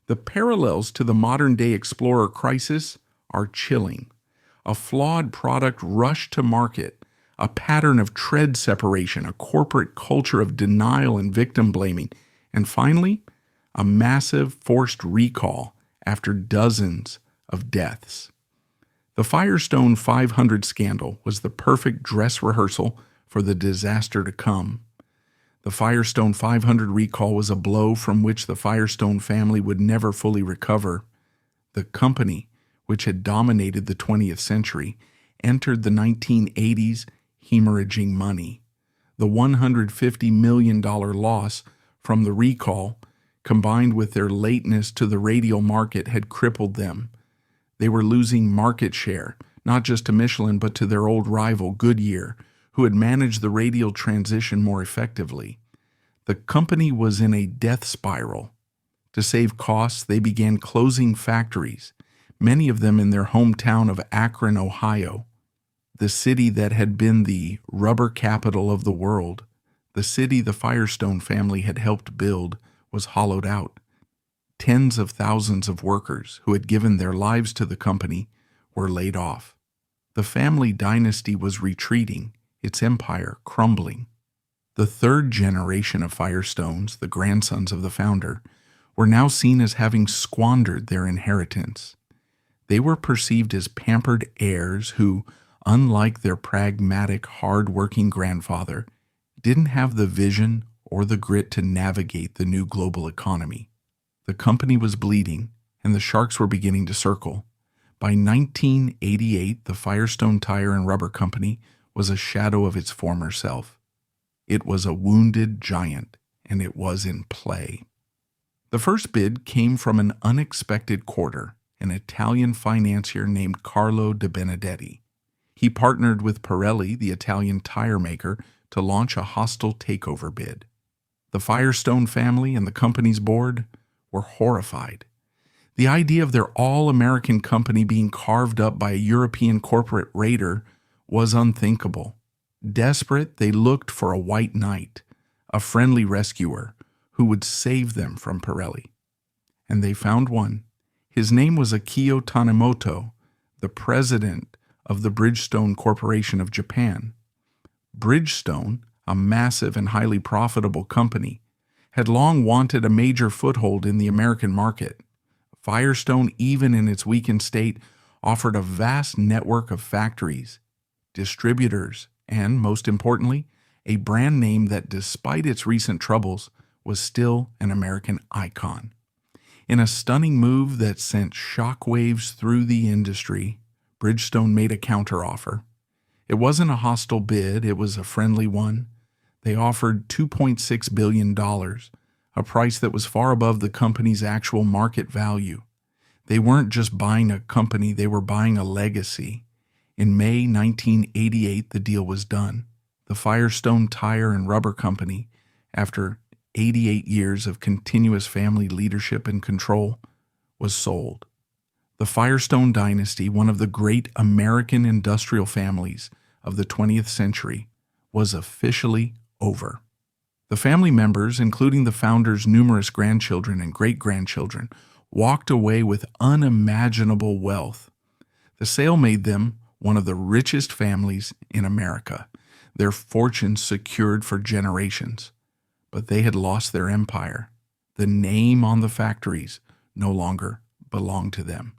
The parallels to the modern-day Explorer crisis are chilling. A flawed product rushed to market, a pattern of tread separation, a corporate culture of denial and victim blaming, and finally, a massive forced recall after dozens of deaths. The Firestone 500 scandal was the perfect dress rehearsal for the disaster to come. The Firestone 500 recall was a blow from which the Firestone family would never fully recover. The company, which had dominated the 20th century, entered the 1980s hemorrhaging money. The $150 million loss from the recall, combined with their lateness to the radial market, had crippled them. They were losing market share, not just to Michelin, but to their old rival, Goodyear, who had managed the radial transition more effectively. The company was in a death spiral. To save costs, they began closing factories, many of them in their hometown of Akron, Ohio. The city that had been the rubber capital of the world, the city the Firestone family had helped build, was hollowed out. Tens of thousands of workers who had given their lives to the company were laid off. The family dynasty was retreating, its empire crumbling. The third generation of Firestones, the grandsons of the founder, were now seen as having squandered their inheritance. They were perceived as pampered heirs who, unlike their pragmatic, hard-working grandfather, didn't have the vision or the grit to navigate the new global economy. The company was bleeding, and the sharks were beginning to circle. By 1988, the Firestone Tire and Rubber Company was a shadow of its former self. It was a wounded giant, and it was in play. The first bid came from an unexpected quarter, an Italian financier named Carlo de Benedetti. He partnered with Pirelli, the Italian tire maker, to launch a hostile takeover bid. The Firestone family and the company's board were horrified. The idea of their all-American company being carved up by a European corporate raider was unthinkable. Desperate, they looked for a white knight, a friendly rescuer who would save them from Pirelli. And they found one. His name was Akio Tanemoto, the president of the Bridgestone Corporation of Japan. Bridgestone, a massive and highly profitable company, had long wanted a major foothold in the American market. Firestone, even in its weakened state, offered a vast network of factories, distributors, and, most importantly, a brand name that, despite its recent troubles, was still an American icon. In a stunning move that sent shockwaves through the industry, Bridgestone made a counteroffer. It wasn't a hostile bid, it was a friendly one. They offered $2.6 billion, a price that was far above the company's actual market value. They weren't just buying a company, they were buying a legacy. In May 1988, the deal was done. The Firestone Tire and Rubber Company, after 88 years of continuous family leadership and control, was sold. The Firestone dynasty, one of the great American industrial families of the 20th century, was officially over. The family members, including the founder's numerous grandchildren and great-grandchildren, walked away with unimaginable wealth. The sale made them one of the richest families in America, their fortunes secured for generations. But they had lost their empire. The name on the factories no longer belonged to them.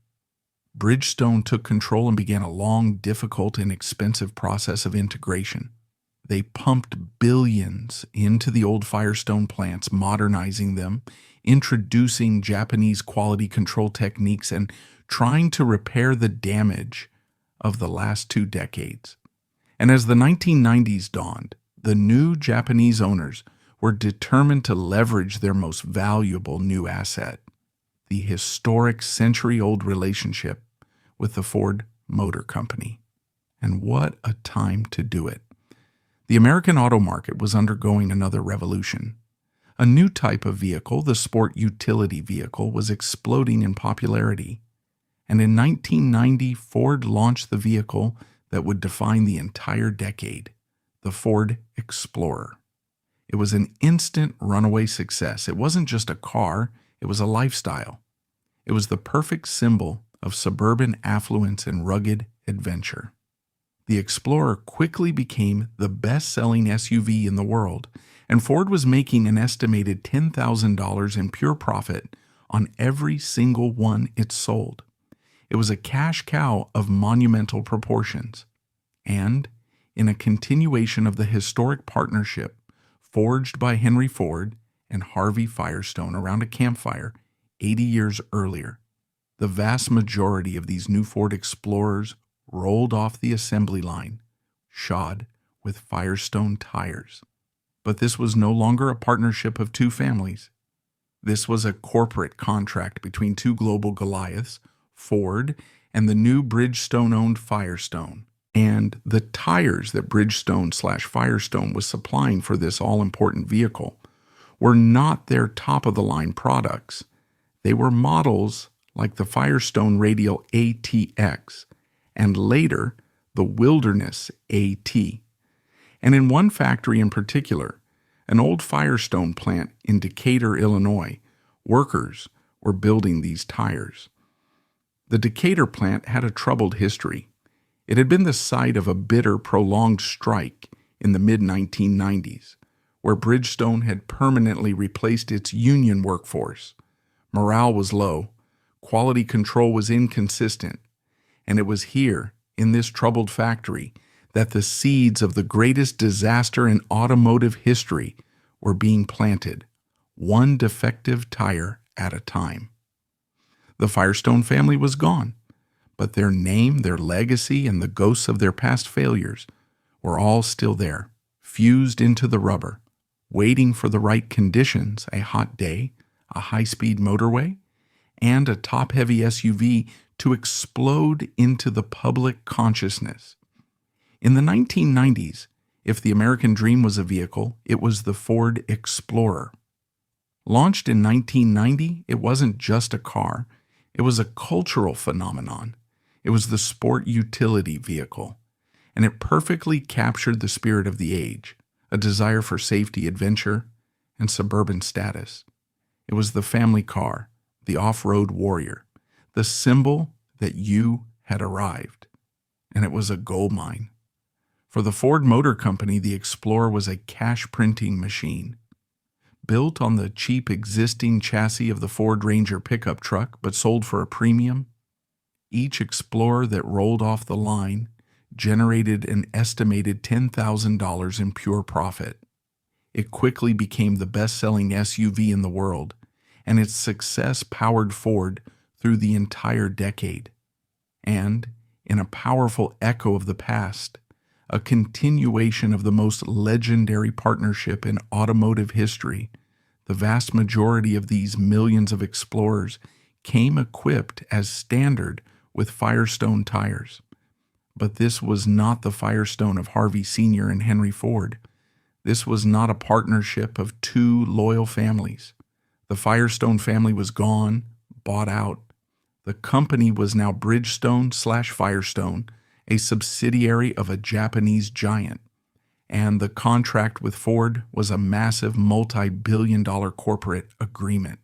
Bridgestone took control and began a long, difficult, and expensive process of integration. They pumped billions into the old Firestone plants, modernizing them, introducing Japanese quality control techniques, and trying to repair the damage of the last 2 decades. And as the 1990s dawned, the new Japanese owners were determined to leverage their most valuable new asset, the historic century-old relationship with the Ford Motor Company. And what a time to do it. The American auto market was undergoing another revolution. A new type of vehicle, the sport utility vehicle, was exploding in popularity. And in 1990, Ford launched the vehicle that would define the entire decade, the Ford Explorer. It was an instant runaway success. It wasn't just a car, it was a lifestyle. It was the perfect symbol of suburban affluence and rugged adventure. The Explorer quickly became the best-selling SUV in the world, and Ford was making an estimated $10,000 in pure profit on every single one it sold. It was a cash cow of monumental proportions. And, in a continuation of the historic partnership forged by Henry Ford and Harvey Firestone around a campfire 80 years earlier, the vast majority of these new Ford Explorers rolled off the assembly line, shod with Firestone tires. But this was no longer a partnership of 2 families. This was a corporate contract between 2 global Goliaths, Ford and the new Bridgestone-owned Firestone. And the tires that Bridgestone/Firestone was supplying for this all-important vehicle were not their top-of-the-line products. They were models like the Firestone Radial ATX, and later the Wilderness AT. And in one factory in particular, an old Firestone plant in Decatur, Illinois, workers were building these tires. The Decatur plant had a troubled history. It had been the site of a bitter, prolonged strike in the mid-1990s, where Bridgestone had permanently replaced its union workforce. Morale was low, quality control was inconsistent, and it was here, in this troubled factory, that the seeds of the greatest disaster in automotive history were being planted, one defective tire at a time. The Firestone family was gone, but their name, their legacy, and the ghosts of their past failures were all still there, fused into the rubber, waiting for the right conditions, a hot day, a high-speed motorway, and a top-heavy SUV to explode into the public consciousness. In the 1990s, if the American dream was a vehicle, it was the Ford Explorer. Launched in 1990, it wasn't just a car, it was a cultural phenomenon. It was the sport utility vehicle, and it perfectly captured the spirit of the age, a desire for safety, adventure, and suburban status. It was the family car, the off-road warrior, the symbol that you had arrived, and it was a gold mine. For the Ford Motor Company, the Explorer was a cash-printing machine. Built on the cheap existing chassis of the Ford Ranger pickup truck, but sold for a premium, each Explorer that rolled off the line generated an estimated $10,000 in pure profit. It quickly became the best-selling SUV in the world, and its success powered Ford through the entire decade. And, in a powerful echo of the past, a continuation of the most legendary partnership in automotive history, the vast majority of these millions of Explorers came equipped as standard with Firestone tires. But this was not the Firestone of Harvey Sr. and Henry Ford. This was not a partnership of two loyal families. The Firestone family was gone, bought out. The company was now Bridgestone/Firestone, a subsidiary of a Japanese giant, and the contract with Ford was a massive multi-billion-dollar corporate agreement.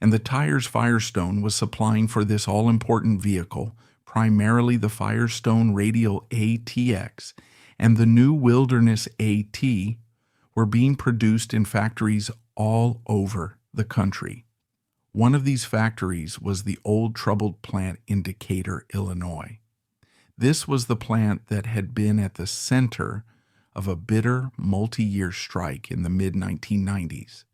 And the tires Firestone was supplying for this all-important vehicle, primarily the Firestone Radial ATX and the new Wilderness AT, were being produced in factories all over the country. One of these factories was the old troubled plant in Decatur, Illinois. This was the plant that had been at the center of a bitter multi-year strike in the mid-1990s,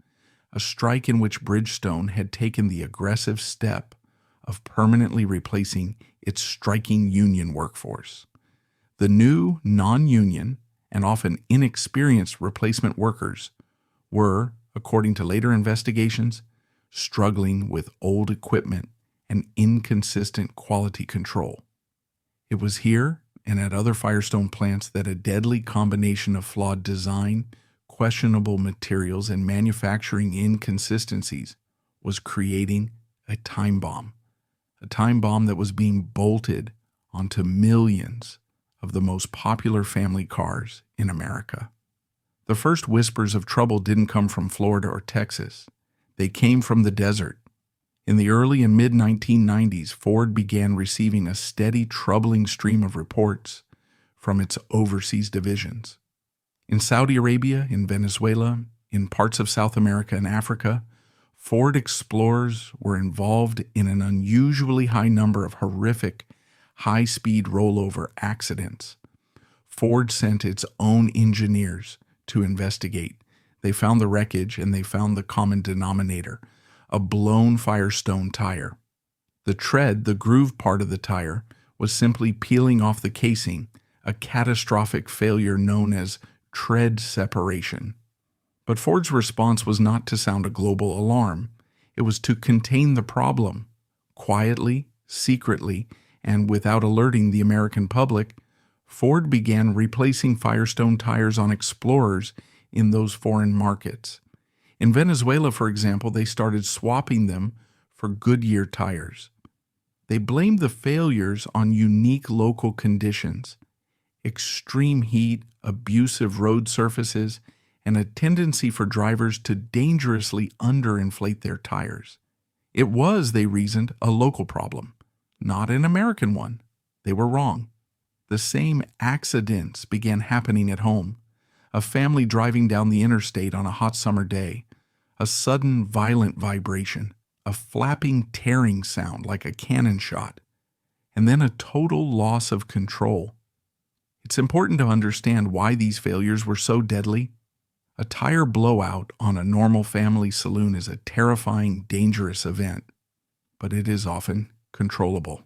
a strike in which Bridgestone had taken the aggressive step of permanently replacing its striking union workforce. The new non-union and often inexperienced replacement workers were, according to later investigations, struggling with old equipment and inconsistent quality control. It was here and at other Firestone plants that a deadly combination of flawed design, questionable materials, and manufacturing inconsistencies was creating a time bomb that was being bolted onto millions of the most popular family cars in America. The first whispers of trouble didn't come from Florida or Texas. They came from the desert. In the early and mid-1990s, Ford began receiving a steady, troubling stream of reports from its overseas divisions. In Saudi Arabia, in Venezuela, in parts of South America and Africa, Ford Explorers were involved in an unusually high number of horrific, high-speed rollover accidents. Ford sent its own engineers to investigate. They found the wreckage and they found the common denominator, a blown Firestone tire. The tread, the groove part of the tire, was simply peeling off the casing, a catastrophic failure known as tread separation. But Ford's response was not to sound a global alarm. It was to contain the problem. Quietly, secretly, and without alerting the American public, Ford began replacing Firestone tires on Explorers in those foreign markets. In Venezuela, for example, they started swapping them for Goodyear tires. They blamed the failures on unique local conditions, extreme heat, abusive road surfaces, and a tendency for drivers to dangerously underinflate their tires. It was, they reasoned, a local problem, not an American one. They were wrong. The same accidents began happening at home. A family driving down the interstate on a hot summer day, a sudden violent vibration, a flapping tearing sound like a cannon shot, and then a total loss of control. It's important to understand why these failures were so deadly. A tire blowout on a normal family saloon is a terrifying, dangerous event, but it is often controllable.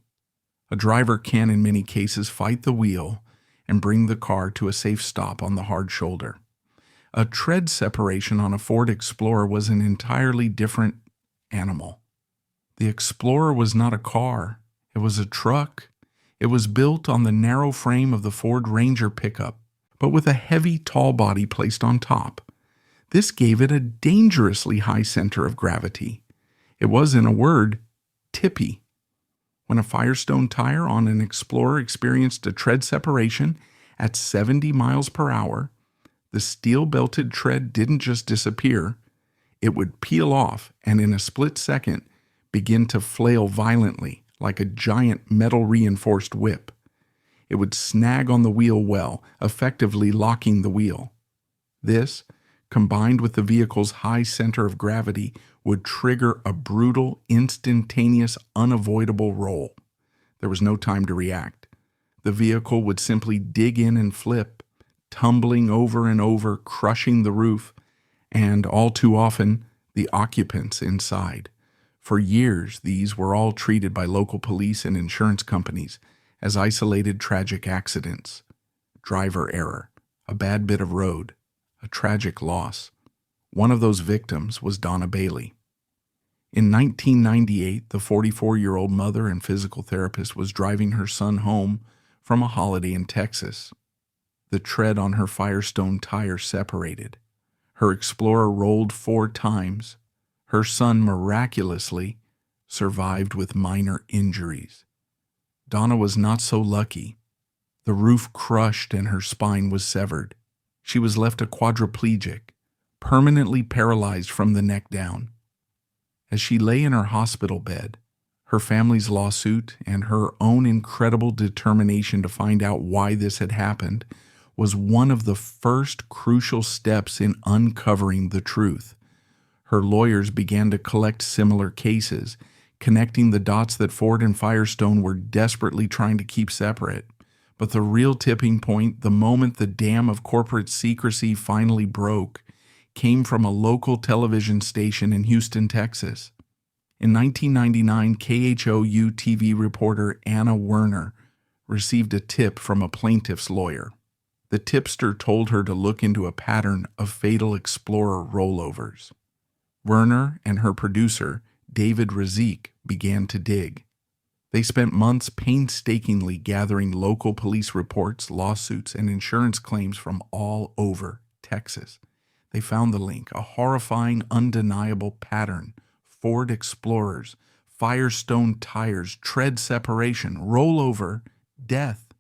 A driver can, in many cases, fight the wheel and bring the car to a safe stop on the hard shoulder. A tread separation on a Ford Explorer was an entirely different animal. The Explorer was not a car, it was a truck. It was built on the narrow frame of the Ford Ranger pickup, but with a heavy, tall body placed on top. This gave it a dangerously high center of gravity. It was, in a word, tippy. When a Firestone tire on an Explorer experienced a tread separation at 70 miles per hour, the steel-belted tread didn't just disappear, it would peel off and in a split second begin to flail violently like a giant metal-reinforced whip. It would snag on the wheel well, effectively locking the wheel. This, combined with the vehicle's high center of gravity, would trigger a brutal, instantaneous, unavoidable roll. There was no time to react. The vehicle would simply dig in and flip, tumbling over and over, crushing the roof, and, all too often, the occupants inside. For years, these were all treated by local police and insurance companies as isolated tragic accidents. Driver error, a bad bit of road, a tragic loss. One of those victims was Donna Bailey. In 1998, the 44-year-old mother and physical therapist was driving her son home from a holiday in Texas. The tread on her Firestone tire separated. Her Explorer rolled 4 times. Her son miraculously survived with minor injuries. Donna was not so lucky. The roof crushed and her spine was severed. She was left a quadriplegic, permanently paralyzed from the neck down. As she lay in her hospital bed, her family's lawsuit and her own incredible determination to find out why this had happened was one of the first crucial steps in uncovering the truth. Her lawyers began to collect similar cases, connecting the dots that Ford and Firestone were desperately trying to keep separate. But the real tipping point, the moment the dam of corporate secrecy finally broke, came from a local television station in Houston, Texas. In 1999, KHOU TV reporter Anna Werner received a tip from a plaintiff's lawyer. The tipster told her to look into a pattern of fatal Explorer rollovers. Werner and her producer, David Razik, began to dig. They spent months painstakingly gathering local police reports, lawsuits, and insurance claims from all over Texas. They found the link, a horrifying, undeniable pattern. Ford Explorers, Firestone tires, tread separation, rollover, death.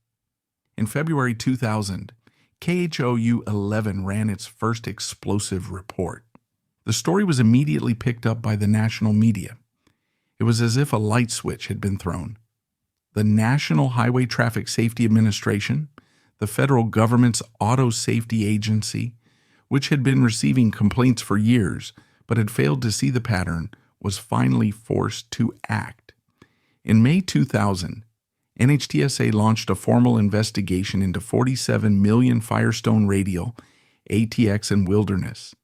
In February 2000, KHOU 11 ran its first explosive report. The story was immediately picked up by the national media. It was as if a light switch had been thrown. The National Highway Traffic Safety Administration, the federal government's auto safety agency, which had been receiving complaints for years but had failed to see the pattern, was finally forced to act. In May 2000, NHTSA launched a formal investigation into 47 million Firestone radial, ATX, and Wilderness,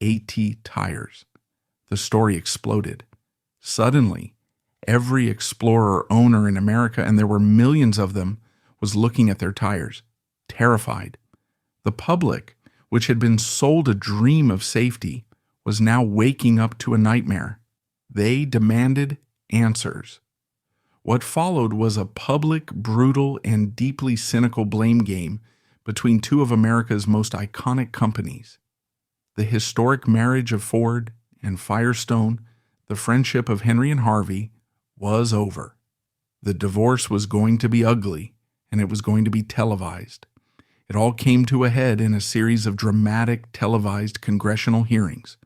AT tires. The story exploded. Suddenly, every Explorer owner in America, and there were millions of them, was looking at their tires, terrified. The public, which had been sold a dream of safety, was now waking up to a nightmare. They demanded answers. What followed was a public, brutal, and deeply cynical blame game between two of America's most iconic companies. The historic marriage of Ford and Firestone, the friendship of Henry and Harvey, was over. The divorce was going to be ugly, and it was going to be televised. It all came to a head in a series of dramatic televised congressional hearings.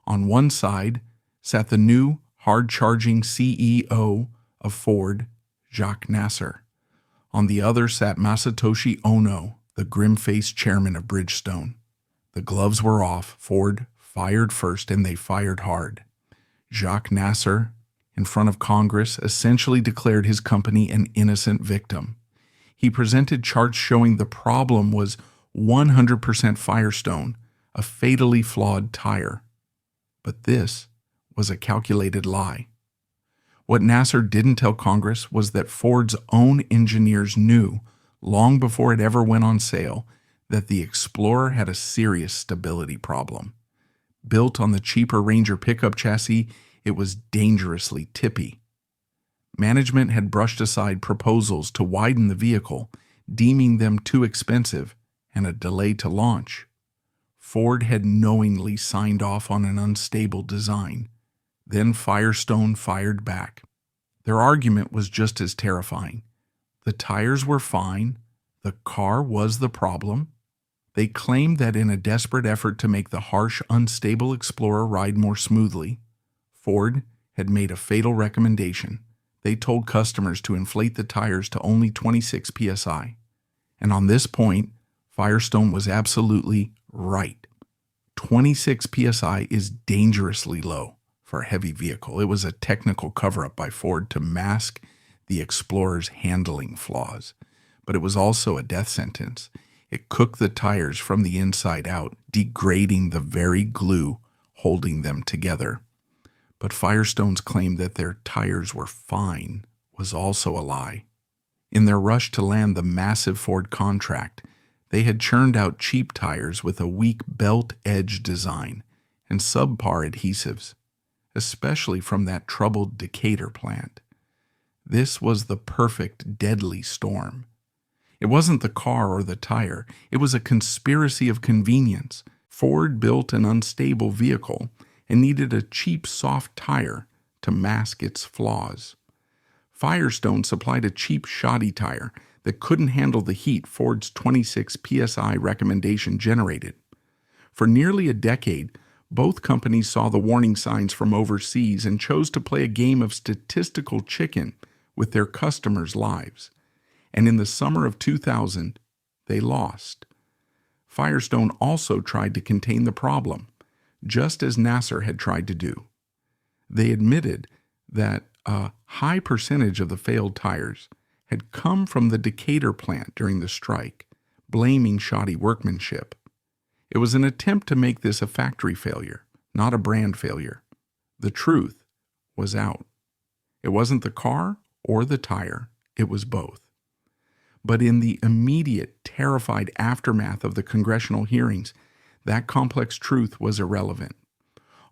On one side sat the new, hard-charging CEO of Ford, Jacques Nasser. On the other sat Masatoshi Ono, the grim-faced chairman of Bridgestone. The gloves were off. Ford fired first, and they fired hard. Jacques Nasser, in front of Congress, essentially declared his company an innocent victim. He presented charts showing the problem was 100% Firestone, a fatally flawed tire. But this was a calculated lie. What Nasser didn't tell Congress was that Ford's own engineers knew, long before it ever went on sale, that the Explorer had a serious stability problem. Built on the cheaper Ranger pickup chassis, it was dangerously tippy. Management had brushed aside proposals to widen the vehicle, deeming them too expensive and a delay to launch. Ford had knowingly signed off on an unstable design. Then Firestone fired back. Their argument was just as terrifying. The tires were fine. The car was the problem. They claimed that in a desperate effort to make the harsh, unstable Explorer ride more smoothly, Ford had made a fatal recommendation. They told customers to inflate the tires to only 26 psi. And on this point, Firestone was absolutely right. 26 psi is dangerously low for a heavy vehicle. It was a technical cover-up by Ford to mask the Explorer's handling flaws. But it was also a death sentence. It cooked the tires from the inside out, degrading the very glue holding them together. But Firestone's claim that their tires were fine was also a lie. In their rush to land the massive Ford contract, they had churned out cheap tires with a weak belt-edge design and subpar adhesives, especially from that troubled Decatur plant. This was the perfect deadly storm. It wasn't the car or the tire. It was a conspiracy of convenience. Ford built an unstable vehicle and needed a cheap, soft tire to mask its flaws. Firestone supplied a cheap, shoddy tire that couldn't handle the heat Ford's 26 psi recommendation generated. For nearly a decade, both companies saw the warning signs from overseas and chose to play a game of statistical chicken with their customers' lives. And in the summer of 2000, they lost. Firestone also tried to contain the problem, just as Nasser had tried to do. They admitted that a high percentage of the failed tires had come from the Decatur plant during the strike, blaming shoddy workmanship. It was an attempt to make this a factory failure, not a brand failure. The truth was out. It wasn't the car or the tire, it was both. But in the immediate, terrified aftermath of the congressional hearings, that complex truth was irrelevant.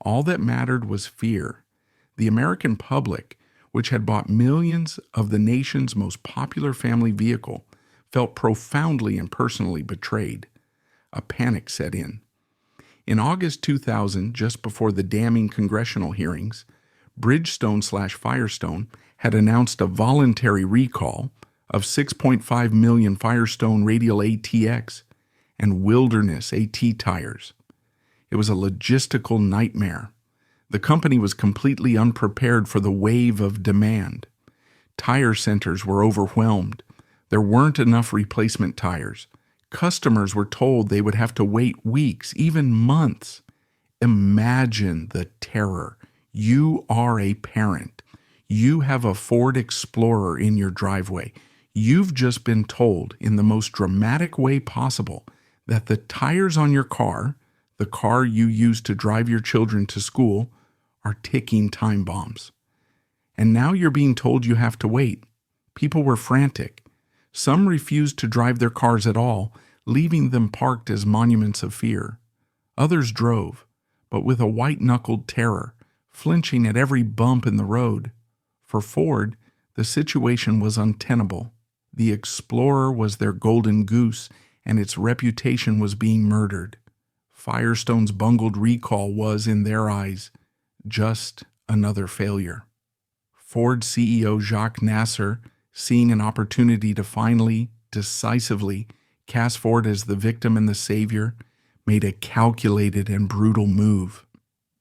All that mattered was fear. The American public, which had bought millions of the nation's most popular family vehicle, felt profoundly and personally betrayed. A panic set in. In August 2000, just before the damning congressional hearings, Bridgestone/Firestone had announced a voluntary recall of 6.5 million Firestone Radial ATX and Wilderness AT tires. It was a logistical nightmare. The company was completely unprepared for the wave of demand. Tire centers were overwhelmed. There weren't enough replacement tires. Customers were told they would have to wait weeks, even months. Imagine the terror. You are a parent. You have a Ford Explorer in your driveway. You've just been told in the most dramatic way possible that the tires on your car, the car you use to drive your children to school, are ticking time bombs. And now you're being told you have to wait. People were frantic. Some refused to drive their cars at all, leaving them parked as monuments of fear. Others drove, but with a white-knuckled terror, flinching at every bump in the road. For Ford, the situation was untenable. The Explorer was their golden goose, and its reputation was being murdered. Firestone's bungled recall was, in their eyes, just another failure. Ford CEO Jacques Nasser, seeing an opportunity to finally, decisively, cast Ford as the victim and the savior, made a calculated and brutal move.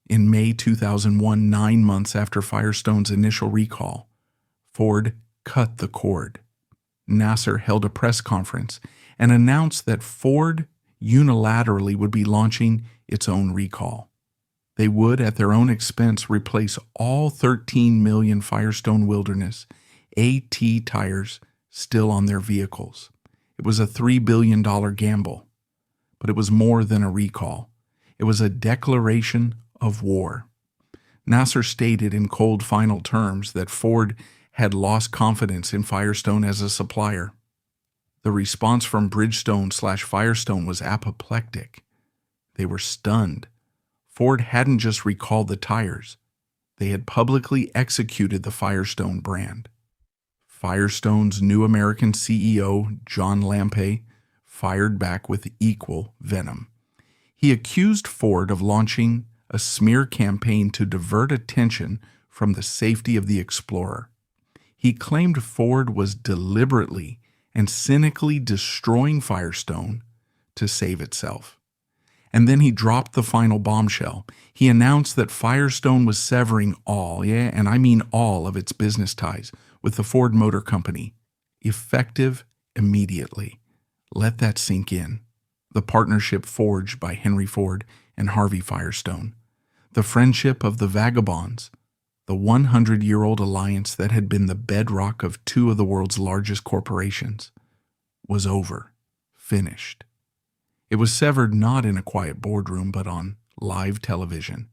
In May 2001, 9 months after Firestone's initial recall, Ford cut the cord. Nasser held a press conference and announced that Ford unilaterally would be launching its own recall. They would, at their own expense, replace all 13 million Firestone Wilderness AT tires still on their vehicles. It was a $3 billion gamble, but it was more than a recall. It was a declaration of war. Nasser stated in cold final terms that Ford had lost confidence in Firestone as a supplier. The response from Bridgestone/Firestone was apoplectic. They were stunned. Ford hadn't just recalled the tires. They had publicly executed the Firestone brand. Firestone's new American CEO, John Lampe, fired back with equal venom. He accused Ford of launching a smear campaign to divert attention from the safety of the Explorer. He claimed Ford was deliberately and cynically destroying Firestone to save itself. And then he dropped the final bombshell. He announced that Firestone was severing all, and I mean all, of its business ties with the Ford Motor Company, effective immediately. Let that sink in. The partnership forged by Henry Ford and Harvey Firestone, the friendship of the vagabonds, the 100-year-old alliance that had been the bedrock of two of the world's largest corporations, was over, finished. It was severed not in a quiet boardroom, but on live television,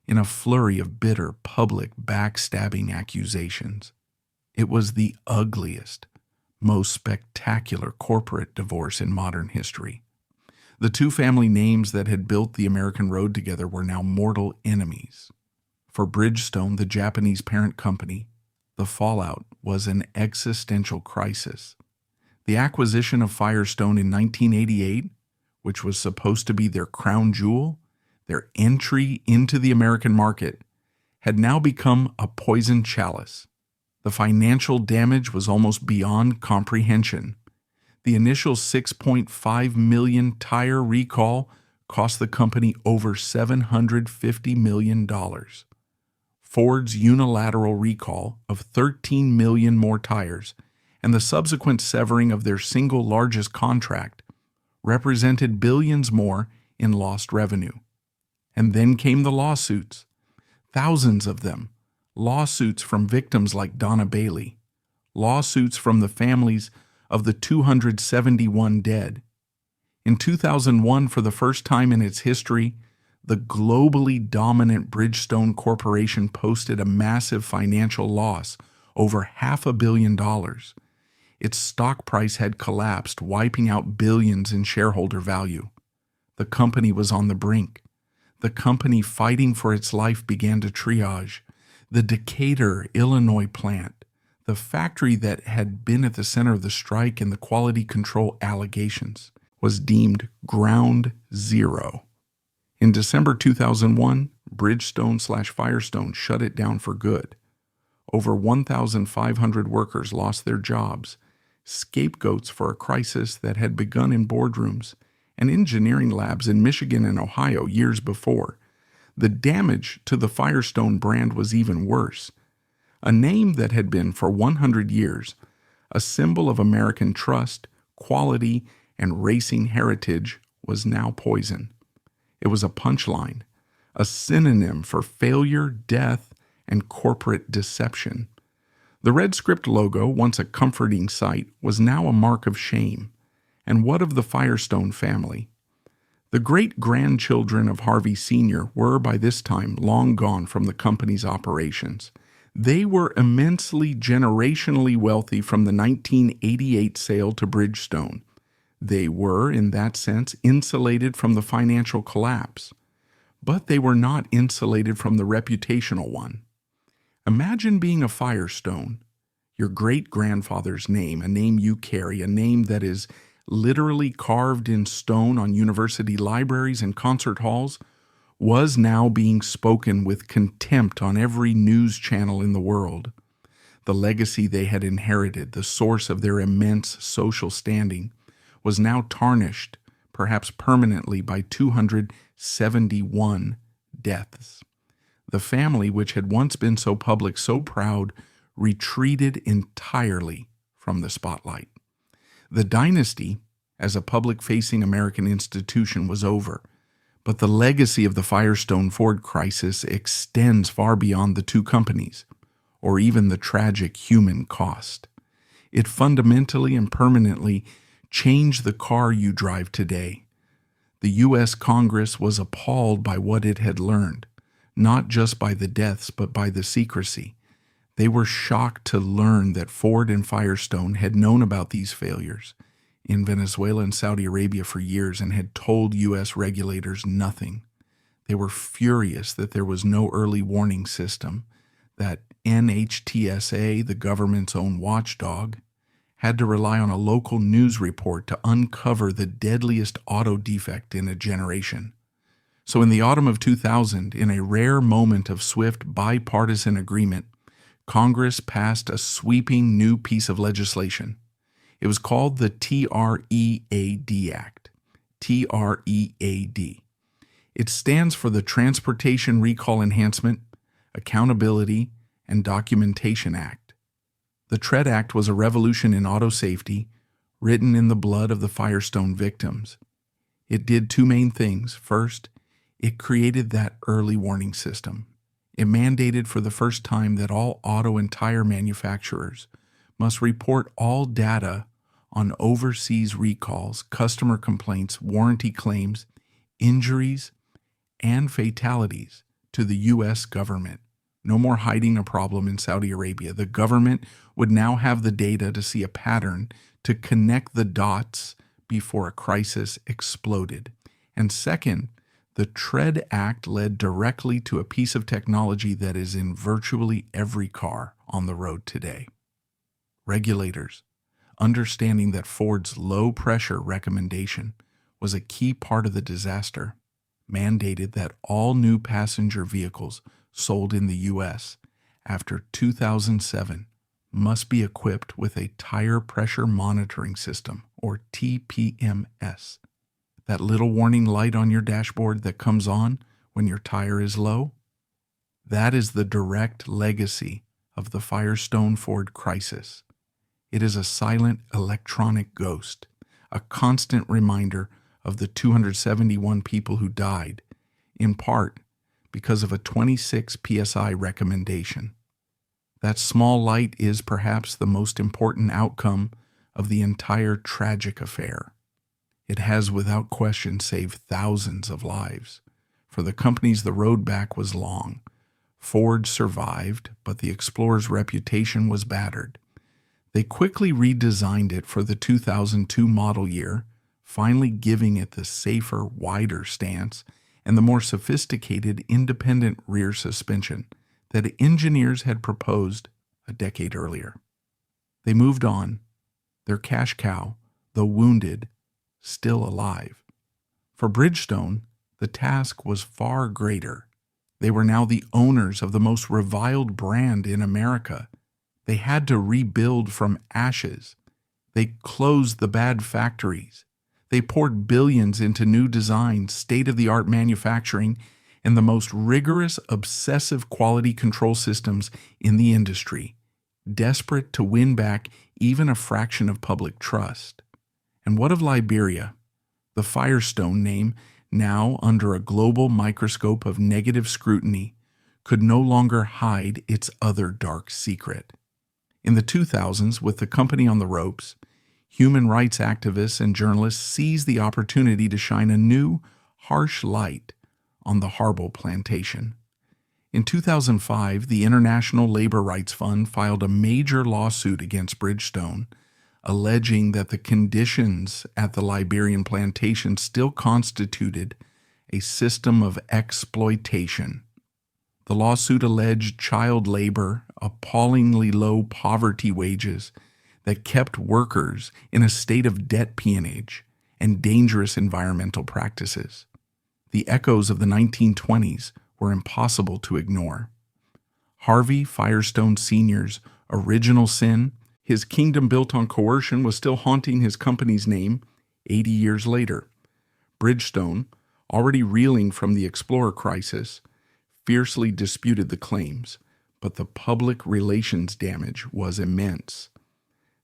in a flurry of bitter public backstabbing accusations. It was the ugliest, most spectacular corporate divorce in modern history. The two family names that had built the American road together were now mortal enemies. For Bridgestone, the Japanese parent company, the fallout was an existential crisis. The acquisition of Firestone in 1988, which was supposed to be their crown jewel, their entry into the American market, had now become a poisoned chalice. The financial damage was almost beyond comprehension. The initial 6.5 million tire recall cost the company over $750 million. Ford's unilateral recall of 13 million more tires and the subsequent severing of their single largest contract represented billions more in lost revenue. And then came the lawsuits, thousands of them, lawsuits from victims like Donna Bailey, lawsuits from the families of the 271 dead. In 2001, for the first time in its history, the globally dominant Bridgestone Corporation posted a massive financial loss, over $500 million. Its stock price had collapsed, wiping out billions in shareholder value. The company was on the brink. The company fighting for its life began to triage. The Decatur, Illinois plant, the factory that had been at the center of the strike and the quality control allegations, was deemed ground zero. In December 2001, Bridgestone/Firestone shut it down for good. Over 1,500 workers lost their jobs, scapegoats for a crisis that had begun in boardrooms and engineering labs in Michigan and Ohio years before. The damage to the Firestone brand was even worse. A name that had been, for 100 years, a symbol of American trust, quality, and racing heritage was now poison. It was a punchline, a synonym for failure, death, and corporate deception. The red script logo, once a comforting sight, was now a mark of shame. And what of the Firestone family? The great-grandchildren of Harvey Sr. were, by this time, long gone from the company's operations. They were immensely generationally wealthy from the 1988 sale to Bridgestone. They were, in that sense, insulated from the financial collapse. But they were not insulated from the reputational one. Imagine being a Firestone, your great-grandfather's name, a name you carry, a name that is literally carved in stone on university libraries and concert halls, was now being spoken with contempt on every news channel in the world. The legacy they had inherited, the source of their immense social standing, was now tarnished, perhaps permanently, by 271 deaths. The family, which had once been so public, so proud, retreated entirely from the spotlight. The dynasty, as a public-facing American institution, was over, but the legacy of the Firestone-Ford crisis extends far beyond the two companies, or even the tragic human cost. It fundamentally and permanently changed the car you drive today. The U.S. Congress was appalled by what it had learned, not just by the deaths, but by the secrecy. They were shocked to learn that Ford and Firestone had known about these failures in Venezuela and Saudi Arabia for years and had told U.S. regulators nothing. They were furious that there was no early warning system, that NHTSA, the government's own watchdog, had to rely on a local news report to uncover the deadliest auto defect in a generation. So in the autumn of 2000, in a rare moment of swift bipartisan agreement, Congress passed a sweeping new piece of legislation. It was called the TREAD Act. TREAD. It stands for the Transportation Recall Enhancement, Accountability, and Documentation Act. The TREAD Act was a revolution in auto safety, written in the blood of the Firestone victims. It did two main things. First, it created that early warning system. It mandated for the first time that all auto and tire manufacturers must report all data on overseas recalls, customer complaints, warranty claims, injuries, and fatalities to the U.S. government. No more hiding a problem in Saudi Arabia. The government would now have the data to see a pattern, to connect the dots before a crisis exploded. And second, the TREAD Act led directly to a piece of technology that is in virtually every car on the road today. Regulators, understanding that Ford's low-pressure recommendation was a key part of the disaster, mandated that all new passenger vehicles sold in the U.S. after 2007 must be equipped with a tire pressure monitoring system, or TPMS. That little warning light on your dashboard that comes on when your tire is low? That is the direct legacy of the Firestone Ford crisis. It is a silent electronic ghost, a constant reminder of the 271 people who died, in part because of a 26 psi recommendation. That small light is perhaps the most important outcome of the entire tragic affair. It has without question saved thousands of lives. For the companies, the road back was long. Ford survived, but the Explorer's reputation was battered. They quickly redesigned it for the 2002 model year, finally giving it the safer, wider stance and the more sophisticated independent rear suspension that engineers had proposed a decade earlier. They moved on, their cash cow, though wounded, still alive. For Bridgestone, the task was far greater. They were now the owners of the most reviled brand in America. They had to rebuild from ashes. They closed the bad factories. They poured billions into new designs, state-of-the-art manufacturing, and the most rigorous, obsessive quality control systems in the industry, desperate to win back even a fraction of public trust. And what of Liberia, the Firestone name, now under a global microscope of negative scrutiny, could no longer hide its other dark secret? In the 2000s, with the company on the ropes, human rights activists and journalists seized the opportunity to shine a new, harsh light on the Harble plantation. In 2005, the International Labor Rights Fund filed a major lawsuit against Bridgestone, alleging that the conditions at the Liberian plantation still constituted a system of exploitation. The lawsuit alleged child labor, appallingly low poverty wages that kept workers in a state of debt peonage, and dangerous environmental practices. The echoes of the 1920s were impossible to ignore. Harvey Firestone Sr.'s original sin, his kingdom built on coercion, was still haunting his company's name 80 years later. Bridgestone, already reeling from the Explorer crisis, fiercely disputed the claims, but the public relations damage was immense.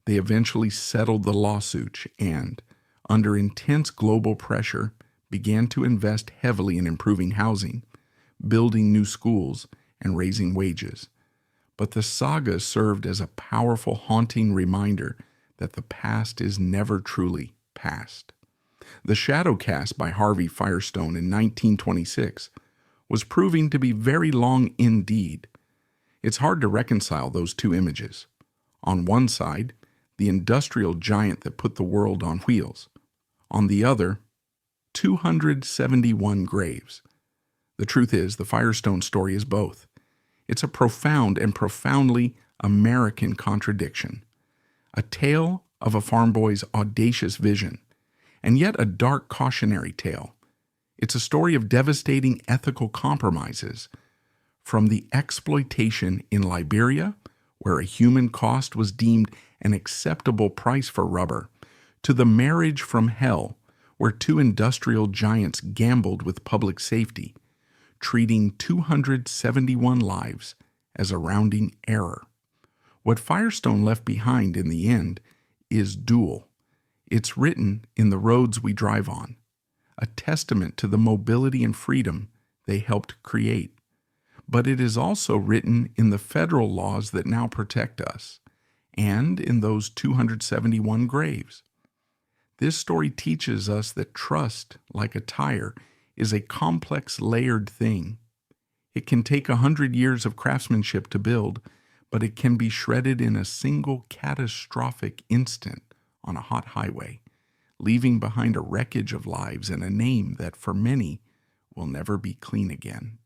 They eventually settled the lawsuit and, under intense global pressure, began to invest heavily in improving housing, building new schools, and raising wages. But the saga served as a powerful, haunting reminder that the past is never truly past. The shadow cast by Harvey Firestone in 1926 was proving to be very long indeed. It's hard to reconcile those two images. On one side, the industrial giant that put the world on wheels. On the other, 271 graves. The truth is, the Firestone story is both. It's a profound and profoundly American contradiction. A tale of a farm boy's audacious vision, and yet a dark cautionary tale. It's a story of devastating ethical compromises, from the exploitation in Liberia, where a human cost was deemed an acceptable price for rubber, to the marriage from hell, where two industrial giants gambled with public safety, treating 271 lives as a rounding error. What Firestone left behind in the end is dual. It's written in the roads we drive on, a testament to the mobility and freedom they helped create. But it is also written in the federal laws that now protect us, and in those 271 graves. This story teaches us that trust, like a tire, is a complex, layered thing. It can take 100 years of craftsmanship to build, but it can be shredded in a single catastrophic instant on a hot highway, leaving behind a wreckage of lives and a name that, for many, will never be clean again.